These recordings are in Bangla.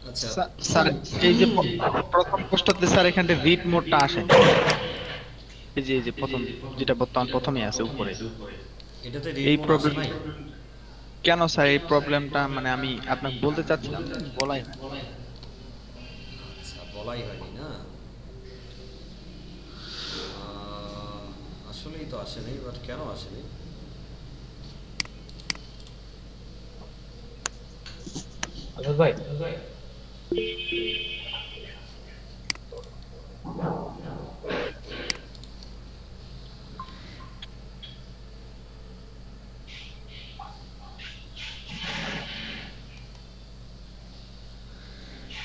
আচ্ছা, স্যার এই যে প্রথম পোস্টটাতে স্যার এখানে রিড মোডটা আসেনি। এই যে প্রথম, যেটা বর্তমান প্রথমে আছে উপরে, এটাতে রিড এই মোড আসে প্রবলেম নাই। কেন স্যার? এই প্রবলেমটা মানে আমি আপনাকে বলতে চাচ্ছিলাম, বলাই হয় না। আচ্ছা, বলাই হয়নি না। আহ, আসলেই তো আসেনি, বাট কেন আসেনি? আচ্ছা ভাই,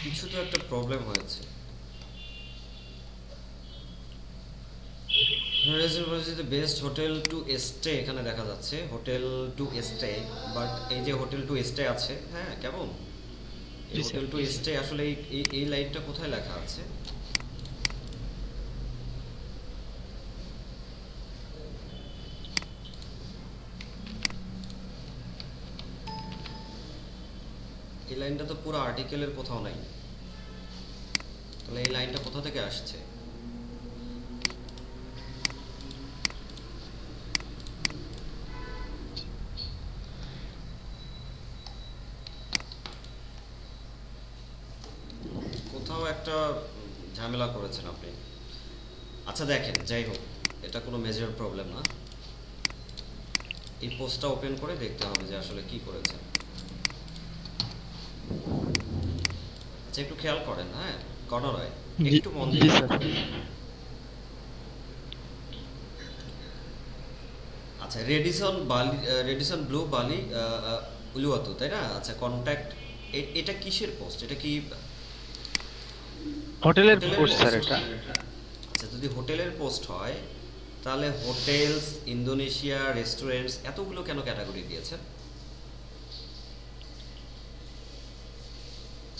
কিছু তো একটা প্রবলেম হয়েছে। রেজার্ভারিতে বেস্ট হোটেল টু স্টে এখানে দেখা যাচ্ছে হোটেল টু স্টে, বাট এই যে হোটেল টু স্টে আছে, হ্যাঁ কেমন, এই জি স্যার। হোটেল টু স্টে আসলে এই লাইনটা কোথায় লেখা আছে? এই লাইনটা তো পুরো আর্টিকেলের কোথাও নাই। তাহলে এই লাইনটা কোথা থেকে আসছে? কোথাও একটা ঝামেলা করেছেন আপনি। আচ্ছা দেখেন, যাই হোক, এটা কোনো মেজর প্রবলেম না। এই পোস্টটা ওপেন করে দেখতে হবে যে আসলে কি করেছেন। আচ্ছা, একটু খেয়াল করেন, হ্যাঁ কর্ণরয়, জি একটু মন জি দিয়ে স্যার। দেখেন। আচ্ছা, রেডিসন ব্লু বালি উলুয়াতু, তাই না? আচ্ছা, কন্ট্যাক্ট, এটা কিসের পোস্ট? এটা কি হোটেলের হোটেলের পোস্ট স্যার পোস্ট? এটা। আচ্ছা, যদি হোটেলের পোস্ট হয়, তাহলে হোটেলস, ইন্দোনেশিয়া, রেস্টুরেন্টস, এতগুলো কেন ক্যাটাগরি দিয়েছেন?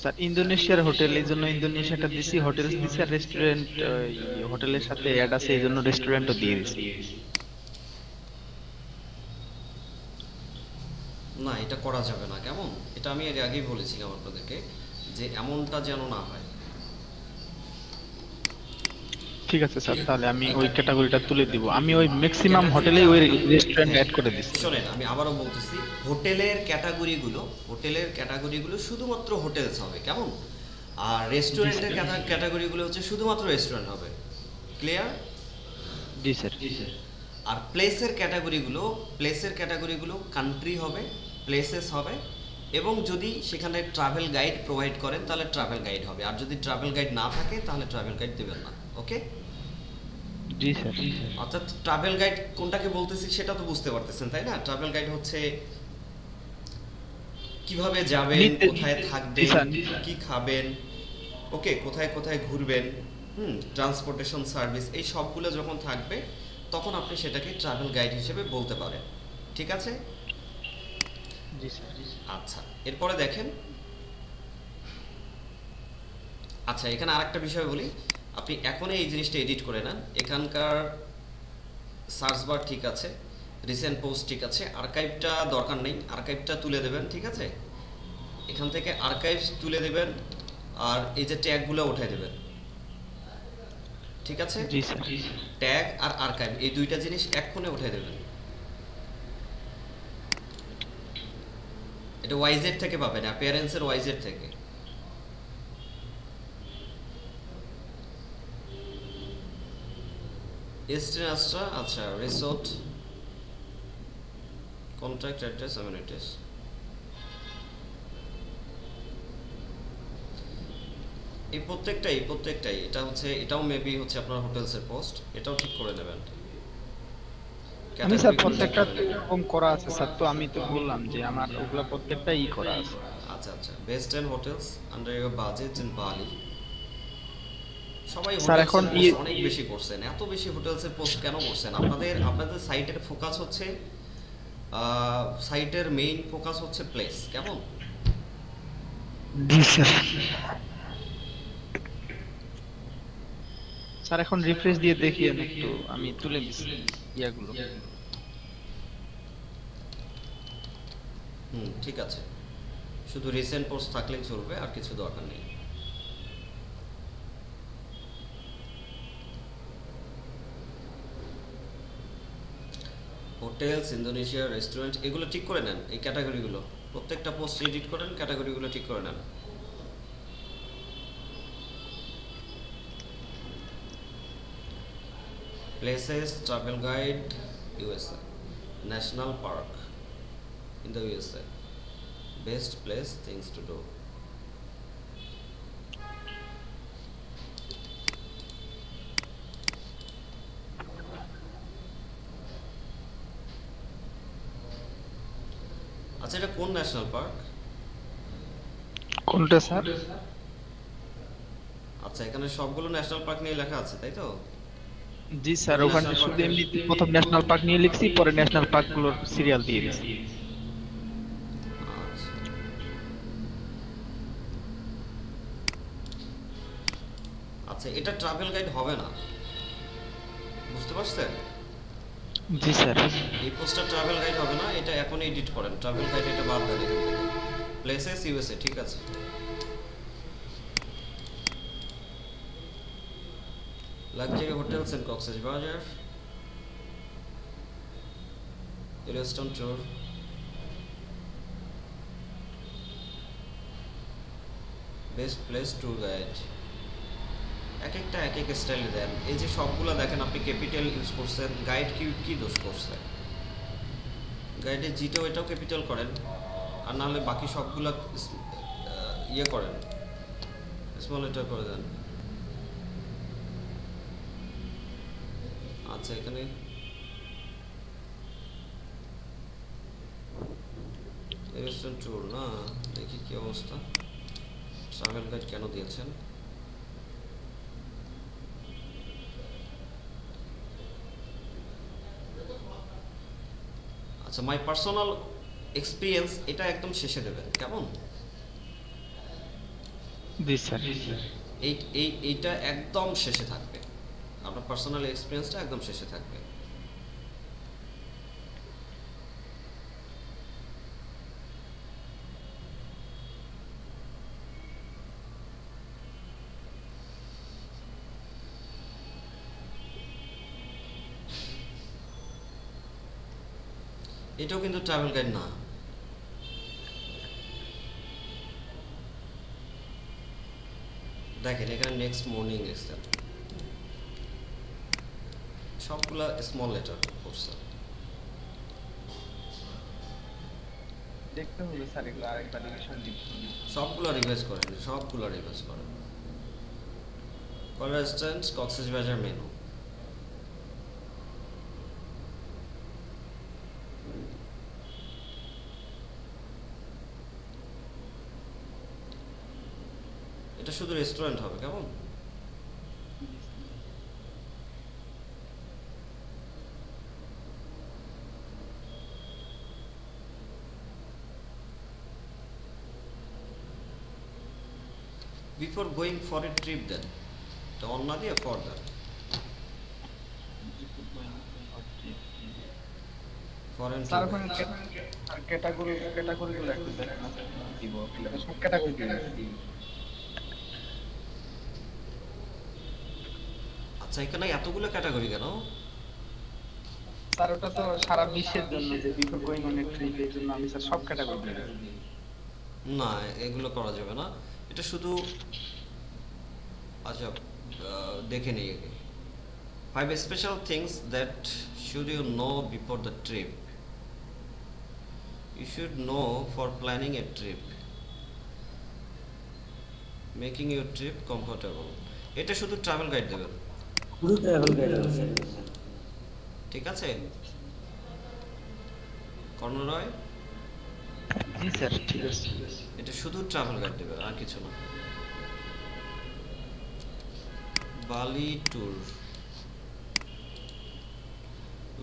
স্যার ইন্দোনেশিয়ার হোটেল, এই জন্য ইন্দোনেশিয়াটা দিছি, হোটেলস দিছি, আর রেস্টুরেন্ট হোটেলের সাথে অ্যাড আছে, এই জন্য রেস্টুরেন্টও দিয়ে দিছি। না, এটা করা যাবে না, কেমন? এটা আমি এর আগেই বলেছিলাম আপনাদেরকে যে এমনটা যেন না হয়। ঠিক আছে স্যার, তাহলে আমি এই ওই ক্যাটাগরিটা তুলে দিব। আমি ওই এই ম্যাক্সিমাম হোটেলেই ক্যাটাগরিটা, ওই রেস্টুরেন্ট হ্যাঁ, অ্যাড করে দিছি। শোনেন আমি আবারও বলতেছি, হোটেলের ক্যাটাগরিগুলো শুধুমাত্র হোটেলস হবে, কেমন? আর জি রেস্টুরেন্টের স্যার। ক্যাটাগরিগুলো হচ্ছে শুধুমাত্র রেস্টুরেন্ট হবে। ক্লিয়ার? জি স্যার। আর প্লেসের ক্যাটাগরিগুলো কান্ট্রি হবে, প্লেসেস হবে, এবং যদি সেখানে ট্রাভেল গাইড প্রোভাইড করেন তাহলে ট্রাভেল গাইড হবে, আর যদি ট্রাভেল গাইড না থাকে তাহলে ট্রাভেল গাইড দেবেন না। ওকে? জি স্যার। অর্থাৎ ট্রাভেল গাইড কোনটাকে বলতেছি সেটা তো বুঝতে পারতেছেন, তাই না? ট্রাভেল গাইড হচ্ছে কিভাবে যাবেন, নিতে। কোথায় জি থাকবেন, স্যার। কি খাবেন, ওকে, কোথায় কোথায় ঘুরবেন, ট্রান্সপোর্টেশন সার্ভিস, এই সবগুলো যখন থাকবে তখন আপনি সেটাকে ট্রাভেল গাইড হিসেবে বলতে পারেন। ঠিক আছে? জি স্যার। আচ্ছা, এরপরে দেখেন। আচ্ছা, এখানে আরেকটা বিষয় বলি, আপনি এখনই এই জিনিসটা এডিট করে নেন। এখানকার সার্চ বার ঠিক আছে, রিসেন্ট পোস্ট ঠিক আছে, আর্কাইভটা দরকার নেই, আর্কাইভটা তুলে দেবেন, ঠিক আছে? এখান থেকে আর্কাইভ তুলে দেবেন, আর এই যে ট্যাগগুলো উঠাই দেবেন, ঠিক আছে? জি স্যার। ট্যাগ আর আর্কাইভ এই দুইটা জিনিস এক্ষুনি উঠাই দেবেন। এটা ওয়াইজেড থেকে পাবেন, অ্যাপিয়ারেন্সের ওয়াইজেড থেকে। এস্টেনাস্ট্রা, আচ্ছা, রিসোর্ট, কন্ট্রাক্ট অ্যাড্রেস, অ্যামিনিটিস, এই প্রত্যেকটাই এটা হচ্ছে, এটাও মেবি হচ্ছে আপনার হোটেলসের পোস্ট, এটাও ঠিক করে নেবেন, আমি স্যার ক্যাটাগরিগুলো ঠিক প্রত্যেকটা করে নেবেন। এরকম করা আছে স্যার, তো আমি তো বললাম যে আমার ওগুলা প্রত্যেকটা ই করা আছে। আচ্ছা আচ্ছা, best 10 hotels under your budget in বালি। সবাই স্যার এখন হোটেলসের পোস্ট অনেক বেশি করছেন, এত বেশি হোটেলসের পোস্ট কেন করছেন? আপনাদের সাইটের ফোকাস হচ্ছে, সাইটের মেইন ফোকাস হচ্ছে প্লেস, কেমন? জি স্যার। স্যার এখন রিফ্রেশ দিয়ে দেখিয়েন একটু, আমি তুলে দিছি ইয়াগুলো। ঠিক আছে, শুধু রিসেন্ট পোস্ট থাকলেই চলবে, আর কিছু দরকার নেই। হোটেলস, ইন্দোনেশিয়া, রেস্টুরেন্ট, এগুলো ঠিক করে নেন। এই ক্যাটাগরিগুলো প্রত্যেকটা পোস্ট এডিট করেন, ক্যাটাগরিগুলো ঠিক করে নেন। Places, travel guide, USA, national park in the USA, best place things to do. আচ্ছা, এটা কোন ন্যাশনাল পার্ক? কোনটা স্যার? আচ্ছা, এখানে সবগুলো ন্যাশনাল পার্ক নিয়ে লেখা আছে, তাই তো? জি স্যার, ওখানে শুধু এমনিতে প্রথম ন্যাশনাল পার্ক নিয়ে লিখছি, পরে ন্যাশনাল পার্কগুলোর সিরিয়াল দিয়ে দিয়েছি। আচ্ছা, আচ্ছা, এটা ট্রাভেল গাইড হবে না, বুঝতে পারছেন? জি স্যার। এই পোস্টটা ট্রাভেল গাইড হবে না, এটা এখন এডিট করেন। ট্রাভেল গাইড এটা বাদ দেন এখান থেকে। প্লেসেস ইউএসএ, ঠিক আছে। লাক্সারি হোটেলস ইন কক্সেস বাজার, Yellowstone tour, best place tour guide. এক একটা এক এক স্টাইলে দেন। এই যে সবগুলো দেখেন আপনি ক্যাপিটাল ইউজ করছেন, গাইড কি কি দোষ করছে? গাইডের জিটাও এটাও ক্যাপিটাল করেন, আর না হলে বাকি সবগুলা ইয়ে করেন, স্মল লেটার করে দেন। আচ্ছা, এখানে রেস্টুরেন্ট ট্যুর না, দেখি কি অবস্থা। ট্রাভেল গাইড কেন দিয়েছেন? আচ্ছা, মাই পার্সোনাল এক্সপিরিয়েন্স এটা একদম শেষে দেবেন, কেমন? জি স্যার। এইটা একদম শেষে থাকবে। আপনার পার্সোনাল এক্সপিরিয়েন্সটা একদম শেষে থাকবে। এটাও কিন্তু ট্রাভেল গাইড না। দেখেন এখানে নেক্সট মর্নিং লিখছেন, সবগুলা স্মল লেটার করছে। দেখতে হবে স্যার, এগুলো আরেকবার রিভিশন দিই। সবগুলো রিভাইজ করেন, সবগুলো রিভাইজ করেন। কলার রেস্টুরেন্ট, কক্সেস বাজার মেনু। এটা শুধু রেস্টুরেন্ট হবে, কেমন? Before going for a trip then, এটা অন না দিয়ে ফর দেন। ফরেন স্যার ওখানে ক্যাটাগরিগুলো একটু দেখেন না স্যার, দিব সব ক্যাটাগরি দিব। আচ্ছা, এখানে এতগুলো ক্যাটাগরি কেন? স্যার ওটা তো সারা বিশ্বের জন্য, যে before going on a trip, এর জন্য আমি স্যার সব ক্যাটাগরি দিয়েছি। না, এগুলো করা যাবে না, এটা শুধু। আচ্ছা, দেখে নিই আগে। 5 special things that should you know before the trip. You should know for planning a trip, making your trip comfortable. এটা শুধু ট্রাভেল গাইড দেবেন, পুরো ট্রাভেল গাইড আছে। ঠিক আছে কর্ণরয়? জি স্যার, ঠিক আছে। এটা শুধু ট্রাভেল গাইড দেবেন, আর কিছু না। বালি tour,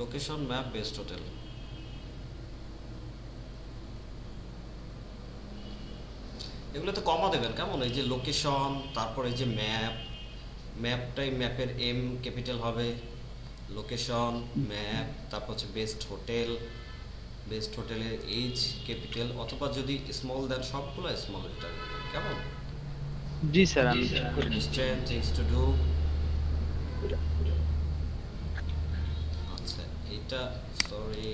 location, map, best hotel. এগুলো তো কমা দেবেন, কেমন? এই যে লোকেশন, তারপর এই যে ম্যাপটাই, ম্যাপের এম ক্যাপিটাল হবে, লোকেশন, ম্যাপ, তারপর হচ্ছে বেস্ট হোটেল, বেস্ট হোটেলের এইচ ক্যাপিটাল, অথবা যদি স্মল দেন সবগুলো স্মল লেটার, কেমন? জি স্যার, আমি ঠিক করে নিচ্ছি। Strength, things to do. আচ্ছা, এটা সরি,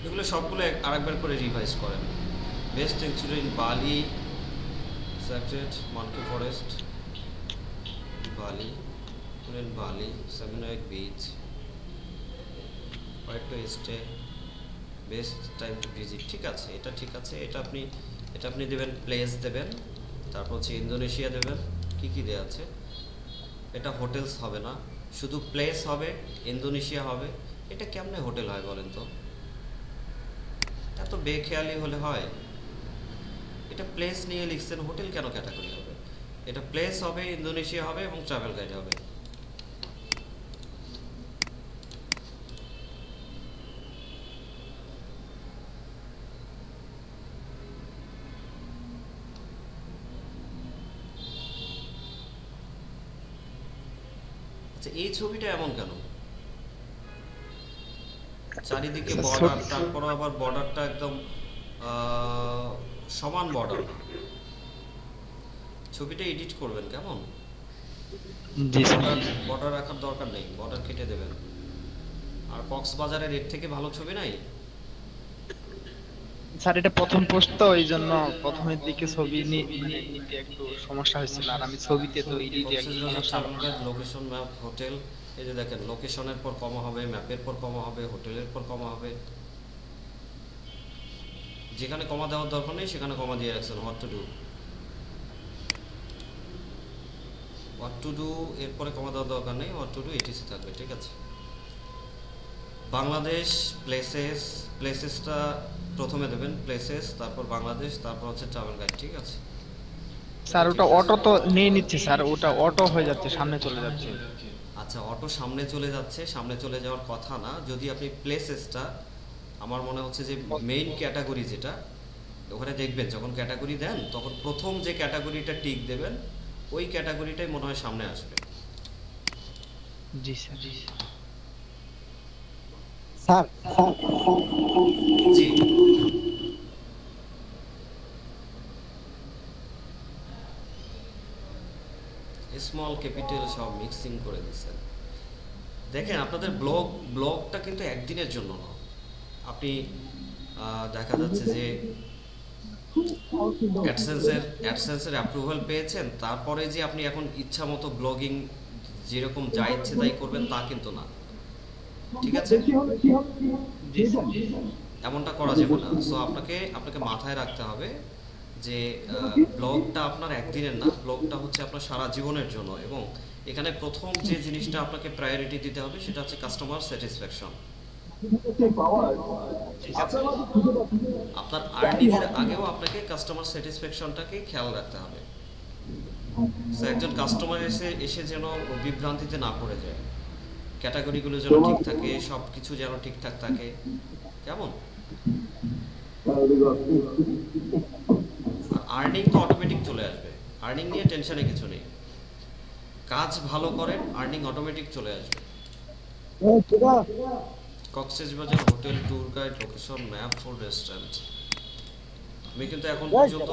এগুলো সবগুলো আরেকবার করে রিভাইজ করেন। Best things to do in বালি, স্যাক্রেড মনকি ফরেস্ট, বালি, in Bali, Seminyak Beach, where to stay, best time to visit। ঠিক আছে, এটা ঠিক আছে, এটা আপনি দেবেন, প্লেস দেবেন, তারপর হচ্ছে ইন্দোনেশিয়া দেবেন। কি কি দেওয়া আছে? এটা হোটেলস হবে না, শুধু প্লেস হবে, ইন্দোনেশিয়া হবে। এটা কেমনে হোটেল হয় বলেন তো? এত বেখেয়ালি হলে হয়? এটা প্লেস নিয়ে লিখছেন, হোটেল কেন ক্যাটাগরি হবে? এটা প্লেস হবে, ইন্দোনেশিয়া হবে এবং ট্রাভেল গাইড হবে। এই ছবিটা এমন কেন? চারিদিকে বর্ডার, তারপর আবার বর্ডারটা একদম সমান বর্ডার না। ছবিটা এডিট করবেন কেমন? জি স্যার। বর্ডার রাখার দরকার নেই, বর্ডার কেটে দেবেন। আর কক্সবাজারের এর থেকে ভালো ছবি নাই? স্যার এটা প্রথম পোস্ট তো, এই জন্য প্রথমের দিকে ছবি মানে নিতে একটু সমস্যা হয়েছিল, আর আমি ছবিতে তো এডিটে একটু সমস্যা হবে। লোকেশন ম্যাপ হোটেল, এই যে দেখেন, লোকেশনের পর কমা হবে, ম্যাপের পর কমা হবে, হোটেলের পর কমা হবে। যেখানে কমা দেওয়ার দরকার নেই সেখানে কমা দিয়ে রাখছেন। হোয়াট টু ডু এরপরে কমা দেওয়ার দরকার নেই, হোয়াট টু ডু এটিসি থাকবে। ঠিক আছে। বাংলাদেশ, প্লেসেসটা প্রথমে দেবেন, প্লেসেস, তারপর বাংলাদেশ, তারপর হচ্ছে ট্রাভেল গাইড। ঠিক আছে স্যার ওটা অটো তো নিয়ে নিচ্ছে স্যার, ওটা অটো হয়ে যাচ্ছে, সামনে চলে যাচ্ছে। আচ্ছা, অটো সামনে চলে যাচ্ছে, সামনে চলে যাওয়ার কথা না। যদি আপনি প্লেসেসটা, আমার মনে হচ্ছে যে মেইন ক্যাটাগরি যেটা, ওখানে দেখবেন যখন ক্যাটাগরি দেন তখন প্রথম যে ক্যাটাগরিটা টিক দেবেন, ওই ক্যাটাগরিটাই মনে হয় সামনে আসবে। জি স্যার। স্যার জি, স্মল ক্যাপিটাল সব মিক্সিং করে দিচ্ছেন। দেখেন, আপনাদের ব্লগটা কিন্তু একদিনের জন্য না। আপনি দেখা যাচ্ছে যে অ্যাডসেন্সের অ্যাপ্রুভাল পেয়েছেন, তারপরে যে আপনি এখন ইচ্ছা মতো ব্লগিং যেরকম যা ইচ্ছে তাই করবেন তা কিন্তু না। ঠিক আছে, জি স্যার। এমনটা করা যাবে না। সো আপনাকে মাথায় রাখতে হবে যে ব্লগটা আপনার একদিনের না, ব্লগটা হচ্ছে আপনার সারা জীবনের জন্য। এবং এখানে প্রথম যে জিনিসটা আপনাকে প্রায়োরিটি দিতে হবে সেটা হচ্ছে কাস্টমার স্যাটিসফ্যাকশন। ঠিক আছে, আপনার আর্নিং এর আগেও আপনাকে কাস্টমার স্যাটিসফ্যাকশনটাকে খেয়াল রাখতে হবে। সো একজন কাস্টমার এসে যেন বিভ্রান্তিতে না পড়ে যায়, ক্যাটাগরিগুলো যেন ঠিক থাকে, সব কিছু যেন ঠিকঠাক থাকে। কেমন? আর্নিং তো অটোমেটিক চলে আসবে, আর্নিং নিয়ে টেনশনে কিছু নেই। কাজ ভালো করেন, আর্নিং অটোমেটিক চলে আসবে। Cox's Bazar hotel, tour guide, location, map, food, restaurant. আমি কিন্তু এখন পর্যন্ত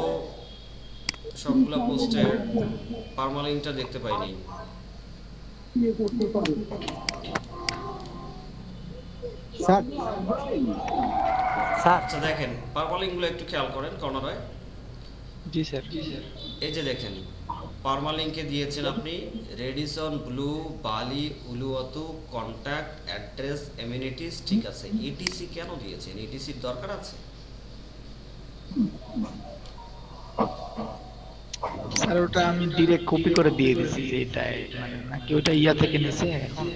সবগুলা পোস্টের পারমালিংটা দেখতে পাইনি। স্যার স্যার আচ্ছা দেখেন, পারমালিংগুলো একটু খেয়াল করেন কর্নারে। জি স্যার। এই যে দেখেন, পারমালিংকে দিয়েছেন আপনি রেডিসন ব্লু, বালি, উলুয়াতু, কন্ট্যাক্ট, অ্যাড্রেস, এমিনিটিস। ঠিক আছে, ইটিসি কেন দিয়েছেন? ইটিসির দরকার আছে? স্যার ওটা আমি ডিরেক্ট কপি করে দিয়ে দিছি, যে এটাই মানে নাকি ওটা ইয়া থেকে নিছে এখন।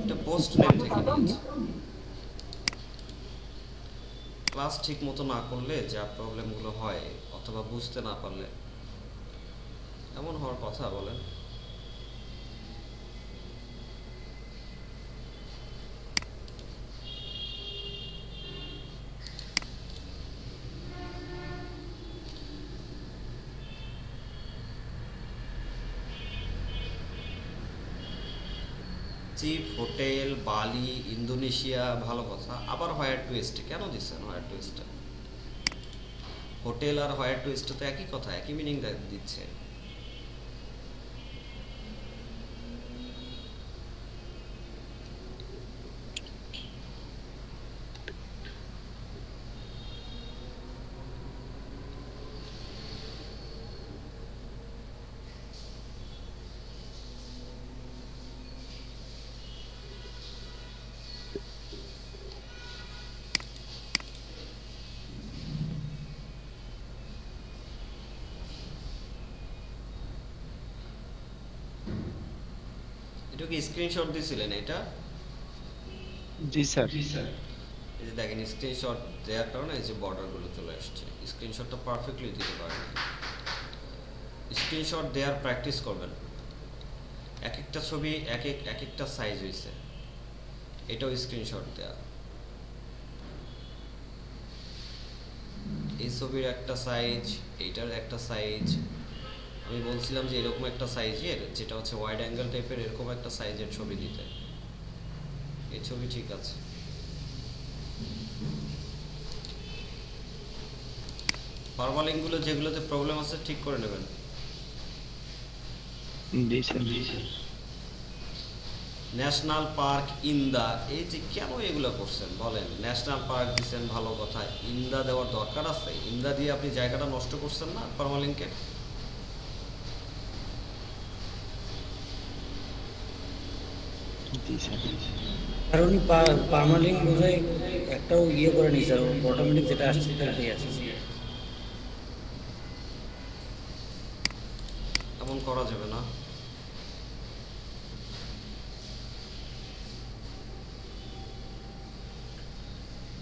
এটা পোস্ট নেম থেকে নিয়েছে। ক্লাস ঠিক মতো না করলে যা প্রবলেমগুলো হয়, অথবা বুঝতে না পারলে, এমন হওয়ার কথা বলেন। এক্সপেন্সিভ হোটেল বালি ইন্দোনেশিয়া ভালো কথা, আবার হোয়াইট টুইস্ট কেন দিচ্ছেন? হোয়াইট টুইস্ট হোটেল আর হোয়াইট টুইস্ট তো একই কথা, একই মিনিং দিচ্ছে। এটা কি স্ক্রিনশট দিছিলেন এটা? জি স্যার। এই যে দেখেন স্ক্রিনশট দেওয়ার কারণে এই যে বর্ডারগুলো চলে আসছে। স্ক্রিনশটটা পারফেক্টলি দিতে পারেন। স্ক্রিনশট দেওয়ার প্র্যাকটিস করবেন। এক একটা ছবি এক একটা সাইজ হয়েছে, এটাও স্ক্রিনশট দেওয়া। এই ছবির একটা সাইজ, এইটার একটা সাইজ। আমি বলছিলাম যে এরকম একটা সাইজের, যেটা হচ্ছে ওয়াইড অ্যাঙ্গেল টাইপের, এরকম একটা সাইজের ছবি দিতে। এই ছবি ঠিক আছে। পারমালিংকগুলো যেগুলোতে প্রবলেম আছে ঠিক করে নেবেন। জি স্যার। ন্যাশনাল পার্ক ইন্দা, এই যে কেন এগুলো করছেন বলেন? ন্যাশনাল পার্ক দিচ্ছেন ভালো কথা, ইন্দা দেওয়ার দরকার আছে? ইন্দা দিয়ে আপনি জায়গাটা নষ্ট করছেন না পারমালিংকে? জি স্যার। আর উনি পার্মালিং বোধহয় একটাও ইয়ে করে নি স্যার, অটোমেটিক যেটা আসছে সেটাই আছে। এমন করা যাবে না।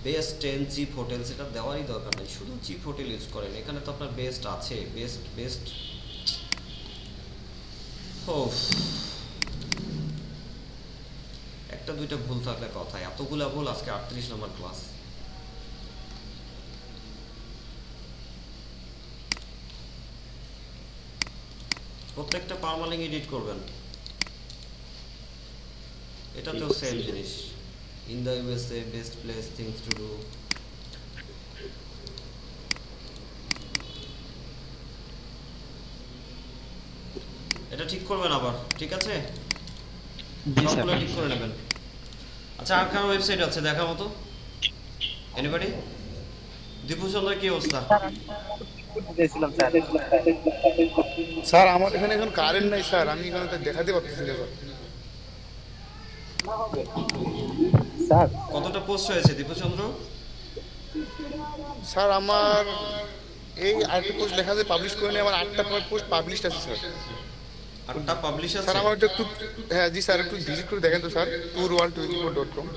বেস্ট 10 চিপ হোটেল, সেটা দেওয়ারই দরকার নেই, শুধু চিপ হোটেল ইউজ করেন। এখানে তো আপনার বেস্ট আছে, বেস্ট একটা দুইটা ভুল থাকলে কথা, এতগুলা ভুল আজকে 38 নম্বর ক্লাস। প্রত্যেকটা পারমালিং এডিট করবেন, এটাতেও সেম জিনিস। In the USA best place things to do. এটা ঠিক করবেন আবার, ঠিক আছে? জি স্যার। সবগুলো ঠিক করে নেবেন। আচ্ছা, আর কারো ওয়েবসাইট আছে দেখার মতো? এনিবডি? দীপু চন্দ্র কি অবস্থা? স্যার আমার এখানে এখন কারেন্ট নাই স্যার, আমি এখানে তো দেখাতে পারতেছি না স্যার। স্যার কতটা পোস্ট হয়েছে দীপু চন্দ্র? স্যার আমার এই আরেকটা পোস্ট লেখা আছে পাবলিশ করে নিয়ে, আমার 8টা পোস্ট পাবলিশড আছে স্যার। 8টা পাবলিশ আছে? স্যার আমার একটু, হ্যাঁ জি স্যার, একটু ভিজিট করে দেখেন তো স্যার, tourworld24.com।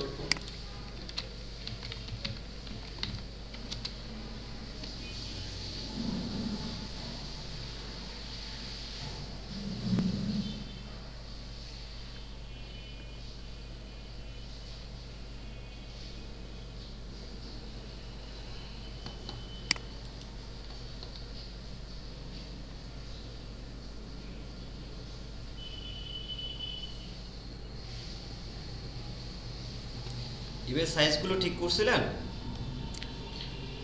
ইমেজ সাইজগুলো ঠিক করছিলেন?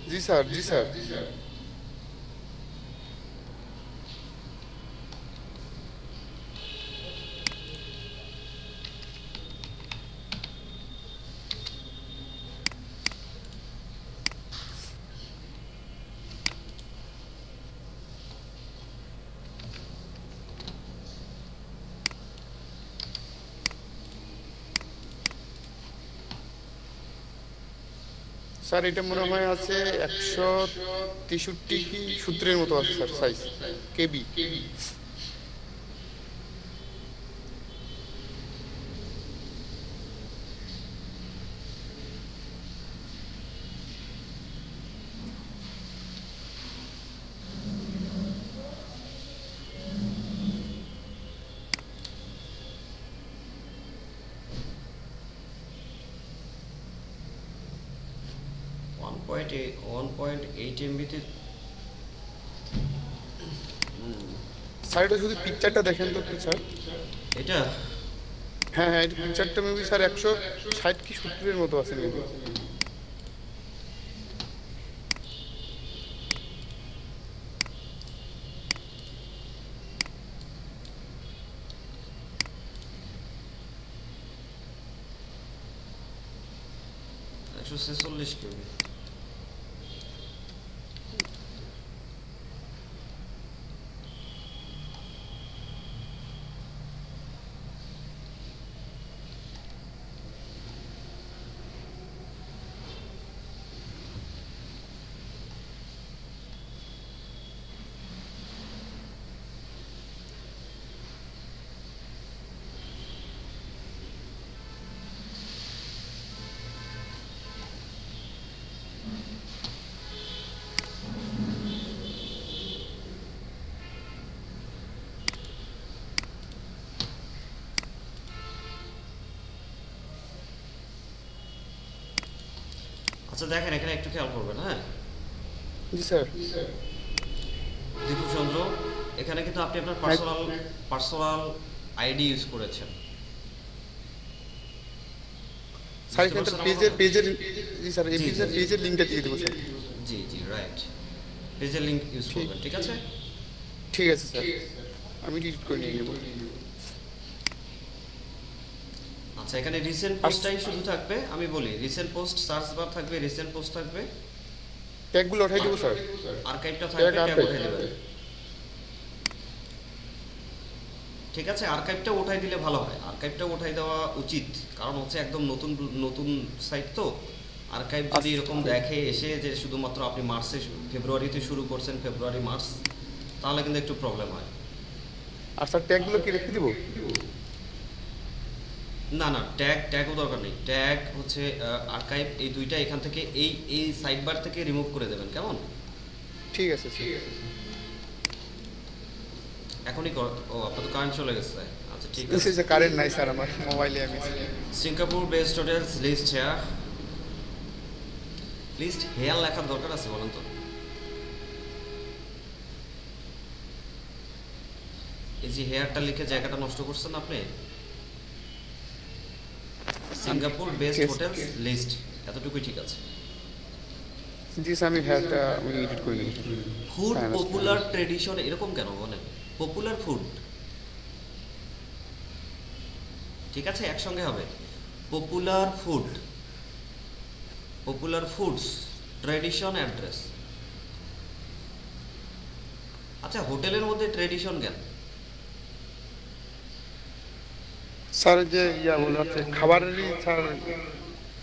জি স্যার, জি স্যার। স্যার এটা মনে হয় আছে 163 কি সূত্রের মতো আছে স্যার, সাইজ কেবি। 1.8 এমবিতে। স্যার এটা শুধু পিকচারটা দেখেন তো একটু স্যার। এটা হ্যাঁ হ্যাঁ, এটা পিকচারটা মেবি স্যার 160 কি 70-এর মতো আছে মেবি। একশো 46 কেবি। আচ্ছা দেখেন এখানে একটু খেয়াল করবেন, হ্যাঁ জি স্যার। দীপু চন্দ্র, এখানে কিন্তু আপনি আপনার পার্সোনাল আইডি ইউজ করেছেন। স্যার এখানে পেজের জি স্যার, এই পেজের লিংকটা দিয়ে দেবো স্যার। জি জি রাইট, পেজের লিংক ইউজ করবেন, ঠিক আছে? ঠিক আছে স্যার, আমি ডিলিট করে নিয়ে নেব। আচ্ছা এখানে রিসেন্ট পোস্টটাই শুধু থাকবে, আমি বলি রিসেন্ট পোস্ট সার্চ বার থাকবে, রিসেন্ট পোস্ট থাকবে, ট্যাগগুলো ওঠাই দেবো স্যার। আর্কাইভটা থাকবে, Tag ট্যাগ archive। উঠাই দেবেন। ঠিক আছে, আর্কাইভটা উঠাই দিলে ভালো হয়, আর্কাইভটা উঠাই দেওয়া উচিত, কারণ হচ্ছে একদম নতুন নতুন সাইট তো। আর্কাইভ যদি এরকম দেখে এসে যে শুধুমাত্র আপনি ফেব্রুয়ারিতে শুরু করছেন, ফেব্রুয়ারি মার্চ, তাহলে কিন্তু একটু প্রবলেম হয়। আর স্যার ট্যাগগুলো কি রেখে দেবো? না না, ট্যাগও দরকার নেই, ট্যাগ হচ্ছে আর্কাইভ, এই দুইটা এখান থেকে এই সাইড বার থেকে রিমুভ করে দেবেন, কেমন? ঠিক আছে স্যার। এখনই ও আপনার তো কারেন্ট চলে গেছে, আচ্ছা ঠিক আছে। যে কারেন্ট নাই স্যার আমার মোবাইলে, আমি Singapore best hotels list here, list here লেখার দরকার আছে বলেন তো? এই যে হেয়ারটা লিখে জায়গাটা নষ্ট করছেন আপনি। সিঙ্গাপুর বেস্ট হোটেলস লিস্ট, এতটুকুই ঠিক আছে। জি স্যার, আমি হ্যাঁটা আমি এডিট করে নিই। ফুড পপুলার ট্রেডিশন এরকম কেন বলেন? পপুলার ফুড, ঠিক আছে একসঙ্গে হবে। Popular food, popular foods, tradition, address. আচ্ছা হোটেলের মধ্যে ট্রেডিশন কেন? স্যার যে ইয়া বলে হচ্ছে খাবারেরই sir.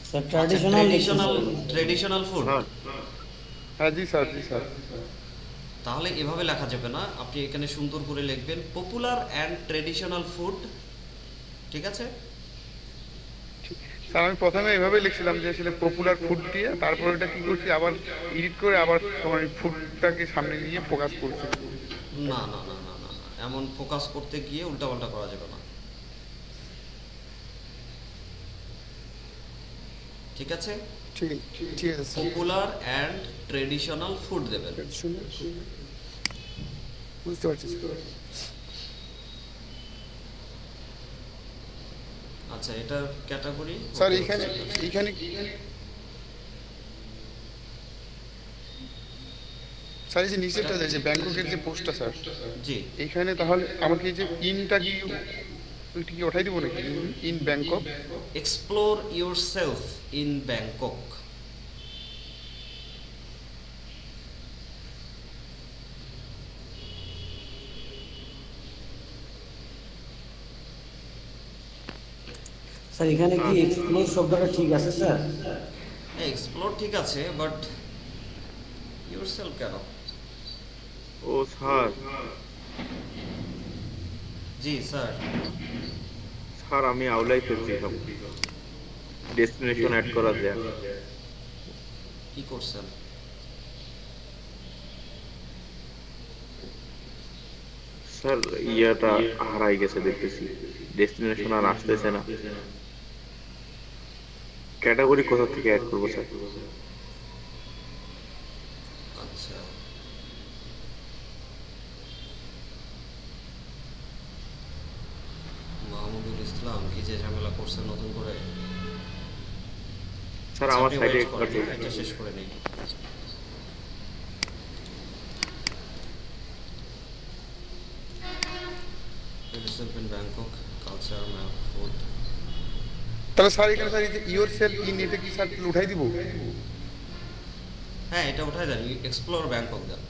Sir traditional traditional food. হ্যাঁ জি স্যার, জি স্যার। তাহলে এভাবে লেখা যাবে না, আপনি এখানে সুন্দর করে লিখবেন পপুলার অ্যান্ড ট্রেডিশনাল ফুড, ঠিক আছে? স্যার আমি প্রথমে এভাবে লিখছিলাম যে আসলে পপুলার ফুড দিয়ে, তারপর ওটা কি করছি আবার এডিট করে আবার সময় ফুডটাকে সামনে নিয়ে ফোকাস করছি। না না না না না না, এমন ফোকাস করতে গিয়ে উল্টাপাল্টা করা যাবে না, ঠিক আছে? ঠিক ঠিক আছে sir. Popular and traditional food দেবেন। শুনে বুঝতে পারছি স্যার। আচ্ছা এটার ক্যাটাগরি স্যার এইখানে এইখানে স্যার এই যে নিচেরটা যে ব্যাংককের যে পোস্টটা স্যার, জি এইখানে তাহলে আমাকে এই যে ইনটা কি ওইটা কি ওঠাই দিব নাকি? In Bangkok. Explore yourself in Bangkok. Sir এখানে কি এক্সপ্লোর শব্দটা ঠিক আছে স্যার? এক্সপ্লোর ঠিক আছে, বাট ইয়োরসেলফ কেন? ও স্যার, জি স্যার। স্যার আমি আউলাই ফেলছি সব, ডেস্টিনেশন অ্যাড করা যায়। কি করছেন? স্যার ইয়াটা হারাই গেছে দেখতেছি, ডেস্টিনেশন আর আসতেছে না। ক্যাটাগরি কোথা থেকে অ্যাড করবো স্যার? আচ্ছা মাহমুদুল ইসলাম কি যে ঝামেলা করছেন নতুন করে? স্যার আচ্ছা, আমার আপনি সাইডে wait করেন, এটা শেষ করে নেই। Yourself in Bangkok, culture, map, food. তাহলে স্যার এখানে স্যার এই যে ইওর সেলফ ইন এটা কি স্যার তাহলে উঠাই দিব? হ্যাঁ, এটা উঠাই দেন, এক্সপ্লোর ব্যাংকক দেন।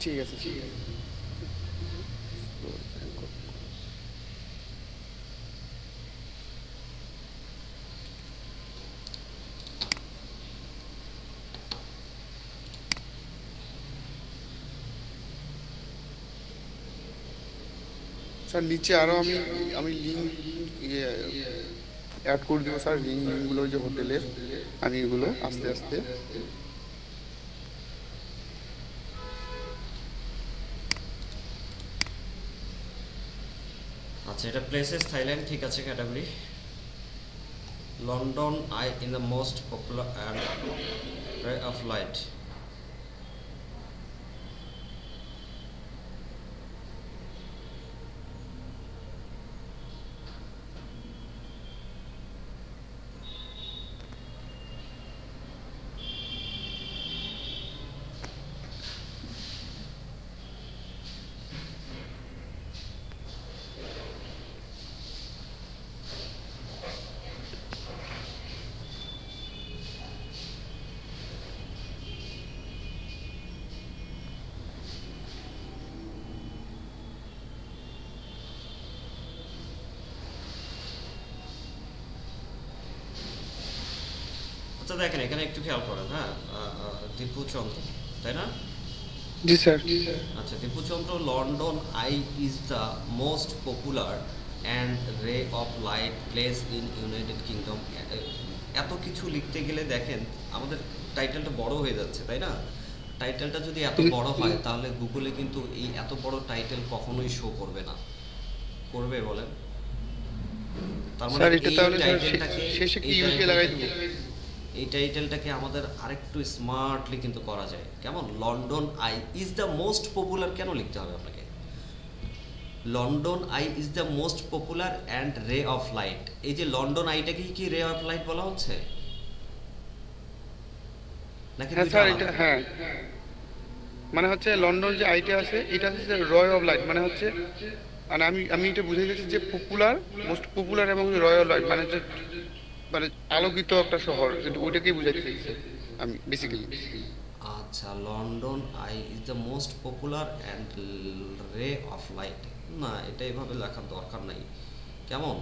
ঠিক আছে ঠিক আছে। স্যার নিচে আরো আমি লিঙ্ক অ্যাড করে দেবো স্যার, লিঙ্কগুলো যে হোটেলের আমি এগুলো আস্তে আস্তে। আচ্ছা, এটা প্লেসেস থাইল্যান্ড, ঠিক আছে, category London I in the most popular and ray of light. আচ্ছা দেখেন, এখানে একটু খেয়াল করেন, হ্যাঁ, দীপু চন্দ্র, তাই না? জি স্যার। আচ্ছা, Dipu Chandra, London Eye is the most popular and ray of light place in United Kingdom. এত কিছু লিখতে গেলে দেখেন আমাদের টাইটেলটা বড় হয়ে যাচ্ছে, তাই না? টাইটেলটা যদি এত বড় হয় তাহলে গুগলে কিন্তু এই এত বড় টাইটেল কখনোই শো করবে না। করবে বলেন? তার মানে স্যার এটা এই তাহলে স্যার টাইটেলটাকে শেষে কি ইউকে লাগাই দেব? এই টাইটেলটাকে আমাদের আরেকটু স্মার্টলি কিন্তু করা যায়। কেমন? London Eye is the most popular কেন লিখতে হবে আপনাকে? London Eye is the most popular and ray of light. এই যে লন্ডন আইটাকে কি রে অফ লাইট বলা হচ্ছে নাকি? হ্যাঁ স্যার এটা হ্যাঁ, মানে হচ্ছে লন্ডন যে আইটা আছে এটা হচ্ছে রয় অফ লাইট, মানে হচ্ছে মানে আমি এটা বুঝে গেছি যে পপুলার, মোস্ট পপুলার এবং রয় অফ লাইট মানে হচ্ছে মানে আলোকিত একটা শহর, কিন্তু ওইটাকেই বুঝাইতে চাইছি আমি বেসিক্যালি। আচ্ছা, London Eye is the most popular and ray of light, না এটা এভাবে লেখার দরকার নাই। কেমন?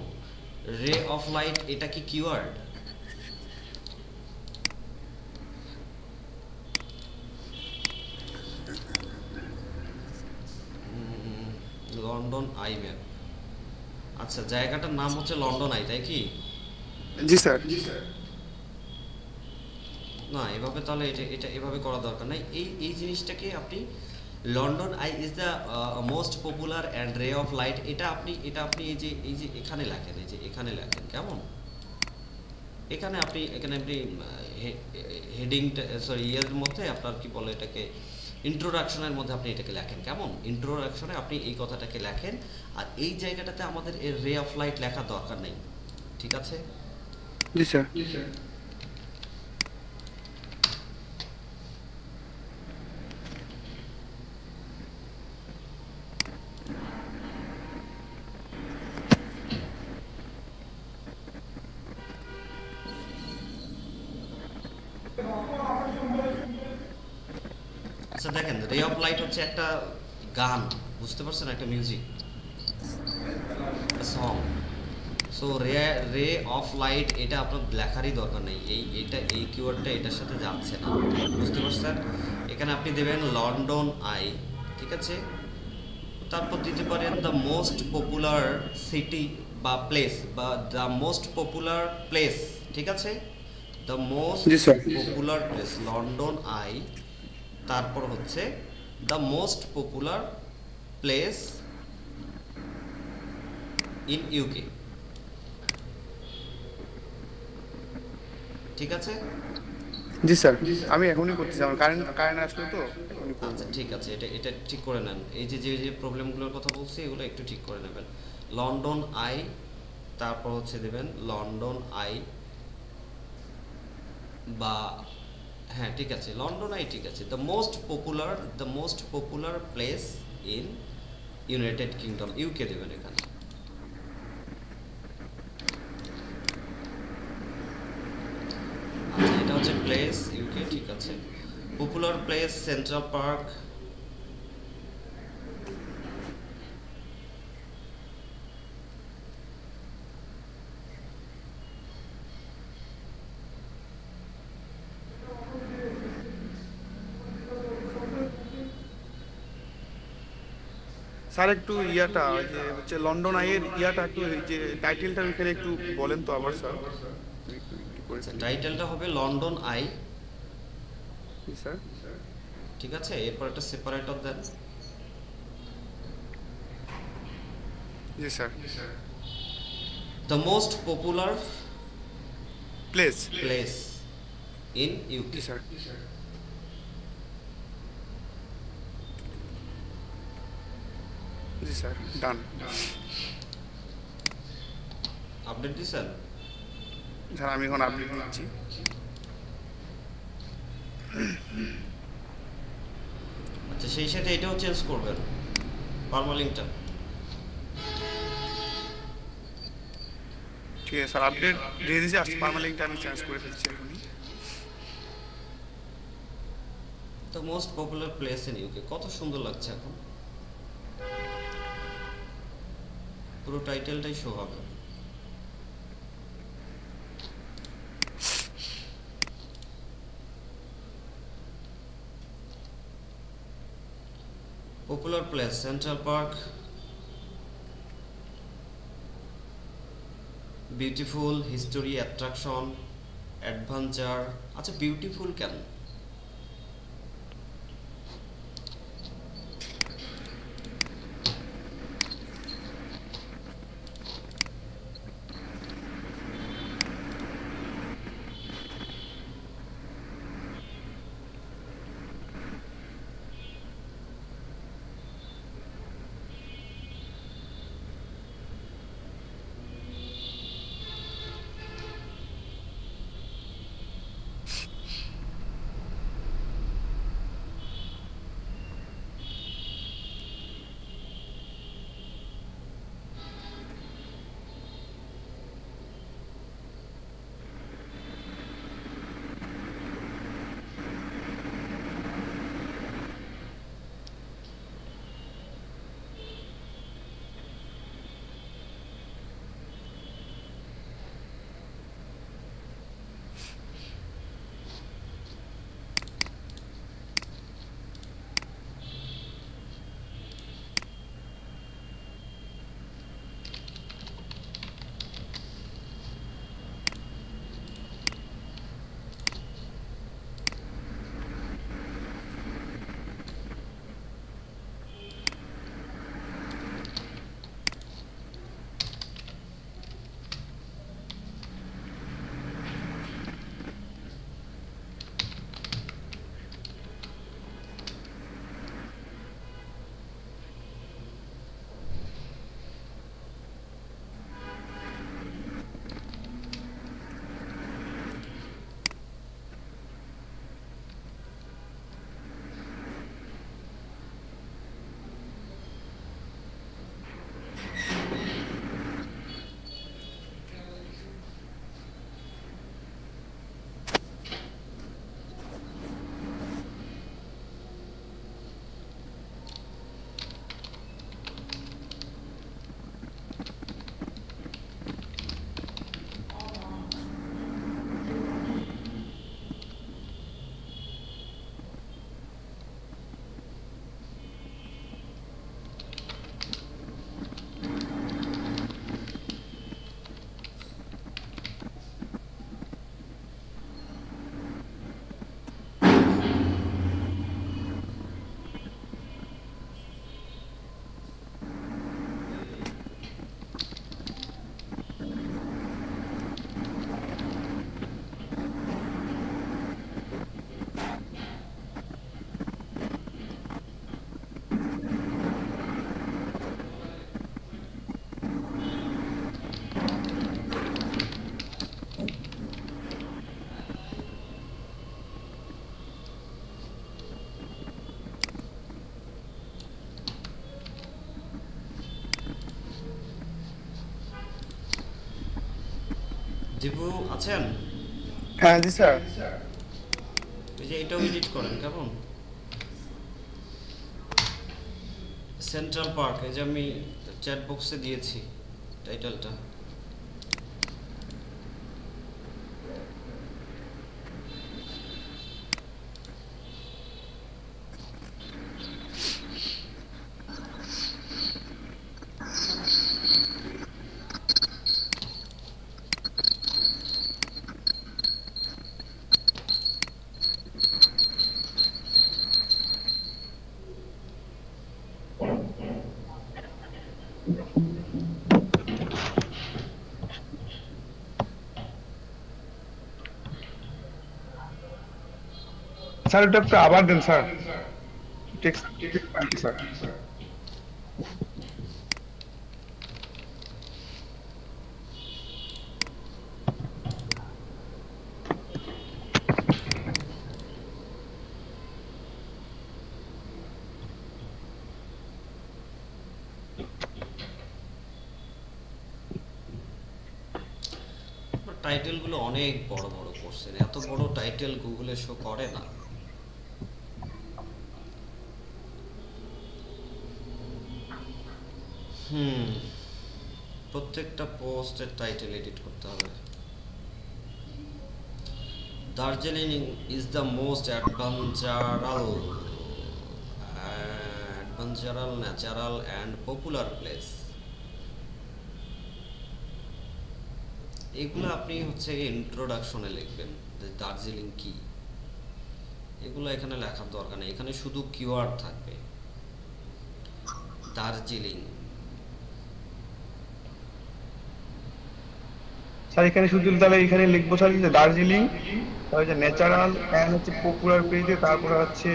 রে অফ লাইট এটা কি কিওয়ার্ড? London I map. আচ্ছা, জায়গাটার নাম হচ্ছে লন্ডন আই, তাই কি? জি স্যার। না, এভাবে তাহলে এটা এটা এভাবে করা দরকার নাই। এই জিনিসটাকে আপনি London Eye is the most popular and ray of light, এটা আপনি এই যে এখানে লেখেন, এই যে এখানে লেখেন। কেমন? এখানে আপনি হেডিংটা সরি ইয়ের মধ্যে আপনার কি বলে এটাকে, ইন্ট্রোডাকশনের মধ্যে আপনি এটাকে লেখেন। কেমন? ইন্ট্রোডাকশনে আপনি এই কথাটাকে লেখেন, আর এই জায়গাটাতে আমাদের এর রে অফ লাইট লেখার দরকার নেই, ঠিক আছে? জি স্যার। আচ্ছা দেখেন, রে অফ লাইট হচ্ছে একটা গান, বুঝতে পারছেন? একটা মিউজিক, সং। সো রে অফ লাইট এটা আপনার লেখারই দরকার নেই, এই কিওয়ার্ডটা এটার সাথে যাচ্ছে না, বুঝতে পারছেন? এখানে আপনি দেবেন লন্ডন আই, ঠিক আছে? তারপর দিতে পারেন দ্য মোস্ট পপুলার সিটি বা প্লেস, বা দ্য মোস্ট পপুলার প্লেস, ঠিক আছে? The most G sir. Popular place London I, তারপর হচ্ছে the most popular place in UK, ঠিক আছে? জি স্যার, আমি এখনই করতেছি, আমার কারেন্ট আসলো তো এখনই করব। আচ্ছা ঠিক আছে, এটা ঠিক করে নেন। এই যে যে প্রবলেমগুলোর কথা বলছি এগুলো একটু ঠিক করে নেবেন। লন্ডন আই তারপর হচ্ছে দেবেন লন্ডন আই, বা হ্যাঁ ঠিক আছে, লন্ডন আই ঠিক আছে। The most popular place in United kingdom, UK দেবেন এখানে। আচ্ছা এটা হচ্ছে প্লেস ইউকে, ঠিক আছে। Popular place central park, sir একটু ইয়াটা ওই যে হচ্ছে লন্ডন আইয়ের ইয়াটা একটু এই যে টাইটেলটা ওইখানে একটু বলেন তো আবার স্যার। টাইটেলটা হবে লন্ডন আই, স্যার ঠিক আছে। এরপর একটা সেপারেটর দেন। জি sir. The most popular place place in UK, জি স্যার। জি স্যার, ডান। আপডেট দিছেন? স্যার আমি এখন আপডেট দিচ্ছি। আচ্ছা সেই সাথে এটাও চেঞ্জ করবেন, পারমালিংকটা। ঠিক আছে স্যার, আপডেট দিয়ে দিয়েছি। আসছে পারমালিংকটা আমি চেঞ্জ করে ফেলছি এখনই। The most popular place in UK, কত সুন্দর লাগছে এখন, পুরো টাইটেলটাই শো হবে। Popular place central park, beautiful, history, attraction, adventure. আচ্ছা বিউটিফুল কেন? দীপু আছেন? হ্যাঁ জি স্যার। এই যে এটাও এডিট করেন কেমন? সেন্ট্রাল পার্ক, এই যে আমি চ্যাট বক্সে দিয়েছি টাইটেলটা। স্যার এটা একটু আবার দেন স্যার, টেক্সট স্যার। টাইটেলগুলো অনেক বড় বড় করছেন, এত বড় টাইটেল গুগলে শো করে না। প্রত্যেকটা পোস্টের টাইটেল এডিট করতে হবে। Darjeeling is the most adventurous natural and popular place. এগুলো আপনি হচ্ছে ইন্ট্রোডাকশনে লিখবেন যে দার্জিলিং কি, এগুলো এখানে লেখার দরকার নেই, এখানে শুধু কিওয়ার্ড থাকবে দার্জিলিং। স্যার এখানে শুধু তাহলে এখানে লিখবো স্যার যে দার্জিলিং, তারপরে যে ন্যাচারাল অ্যান্ড হচ্ছে পপুলার পেজে, তারপরে হচ্ছে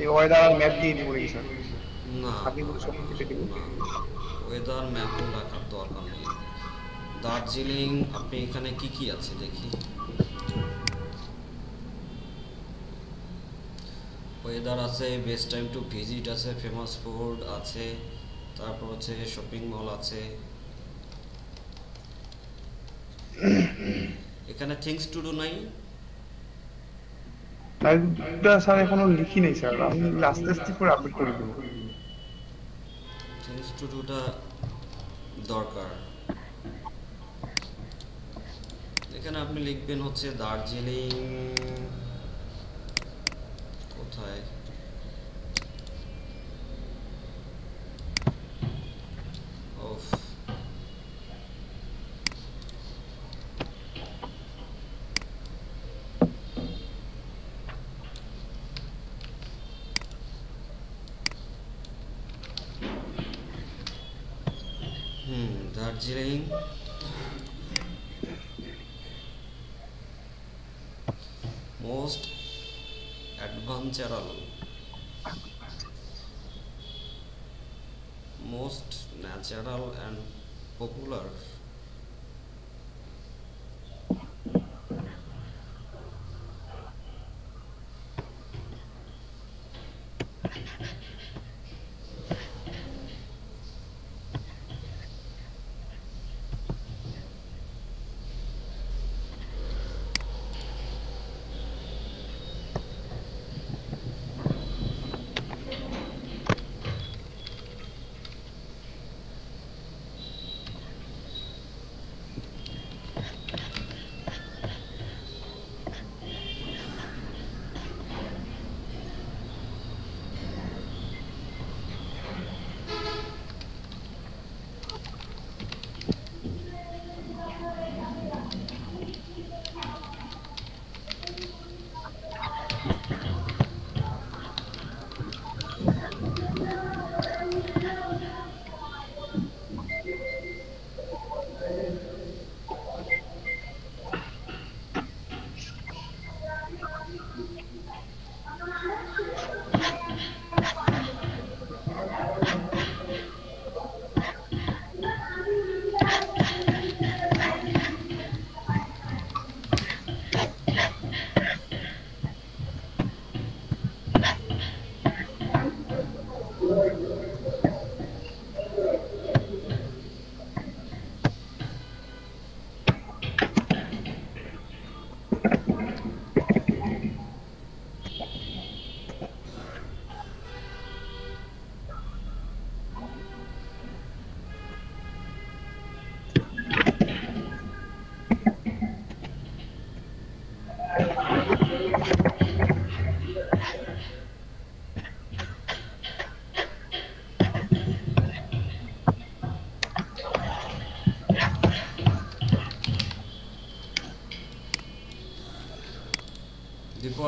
এই ওয়েদার আর ম্যাপ দিয়ে দিব নাকি স্যার? না আপনি বলে সব কেটে দিবেন। ওয়েদার ম্যাপও লেখার দরকার নেই। দার্জিলিং আপনি এখানে কি কি আছে দেখি। ওয়েদার আছে, বেস্ট টাইম টু ভিজিট আছে, ফেমাস ফুড আছে, তারপর হচ্ছে শপিং মল আছে। এখানে থিংস টু ডু নাই? স্যার এখনো লিখি নাই স্যার, আমি আস্তে আস্তে করে আপডেট করে দেবো। থিংস টু ডুটা দরকার। এখানে আপনি লিখবেন হচ্ছে দার্জিলিং কোথায়, of Darjeeling most adventural, most natural and popular.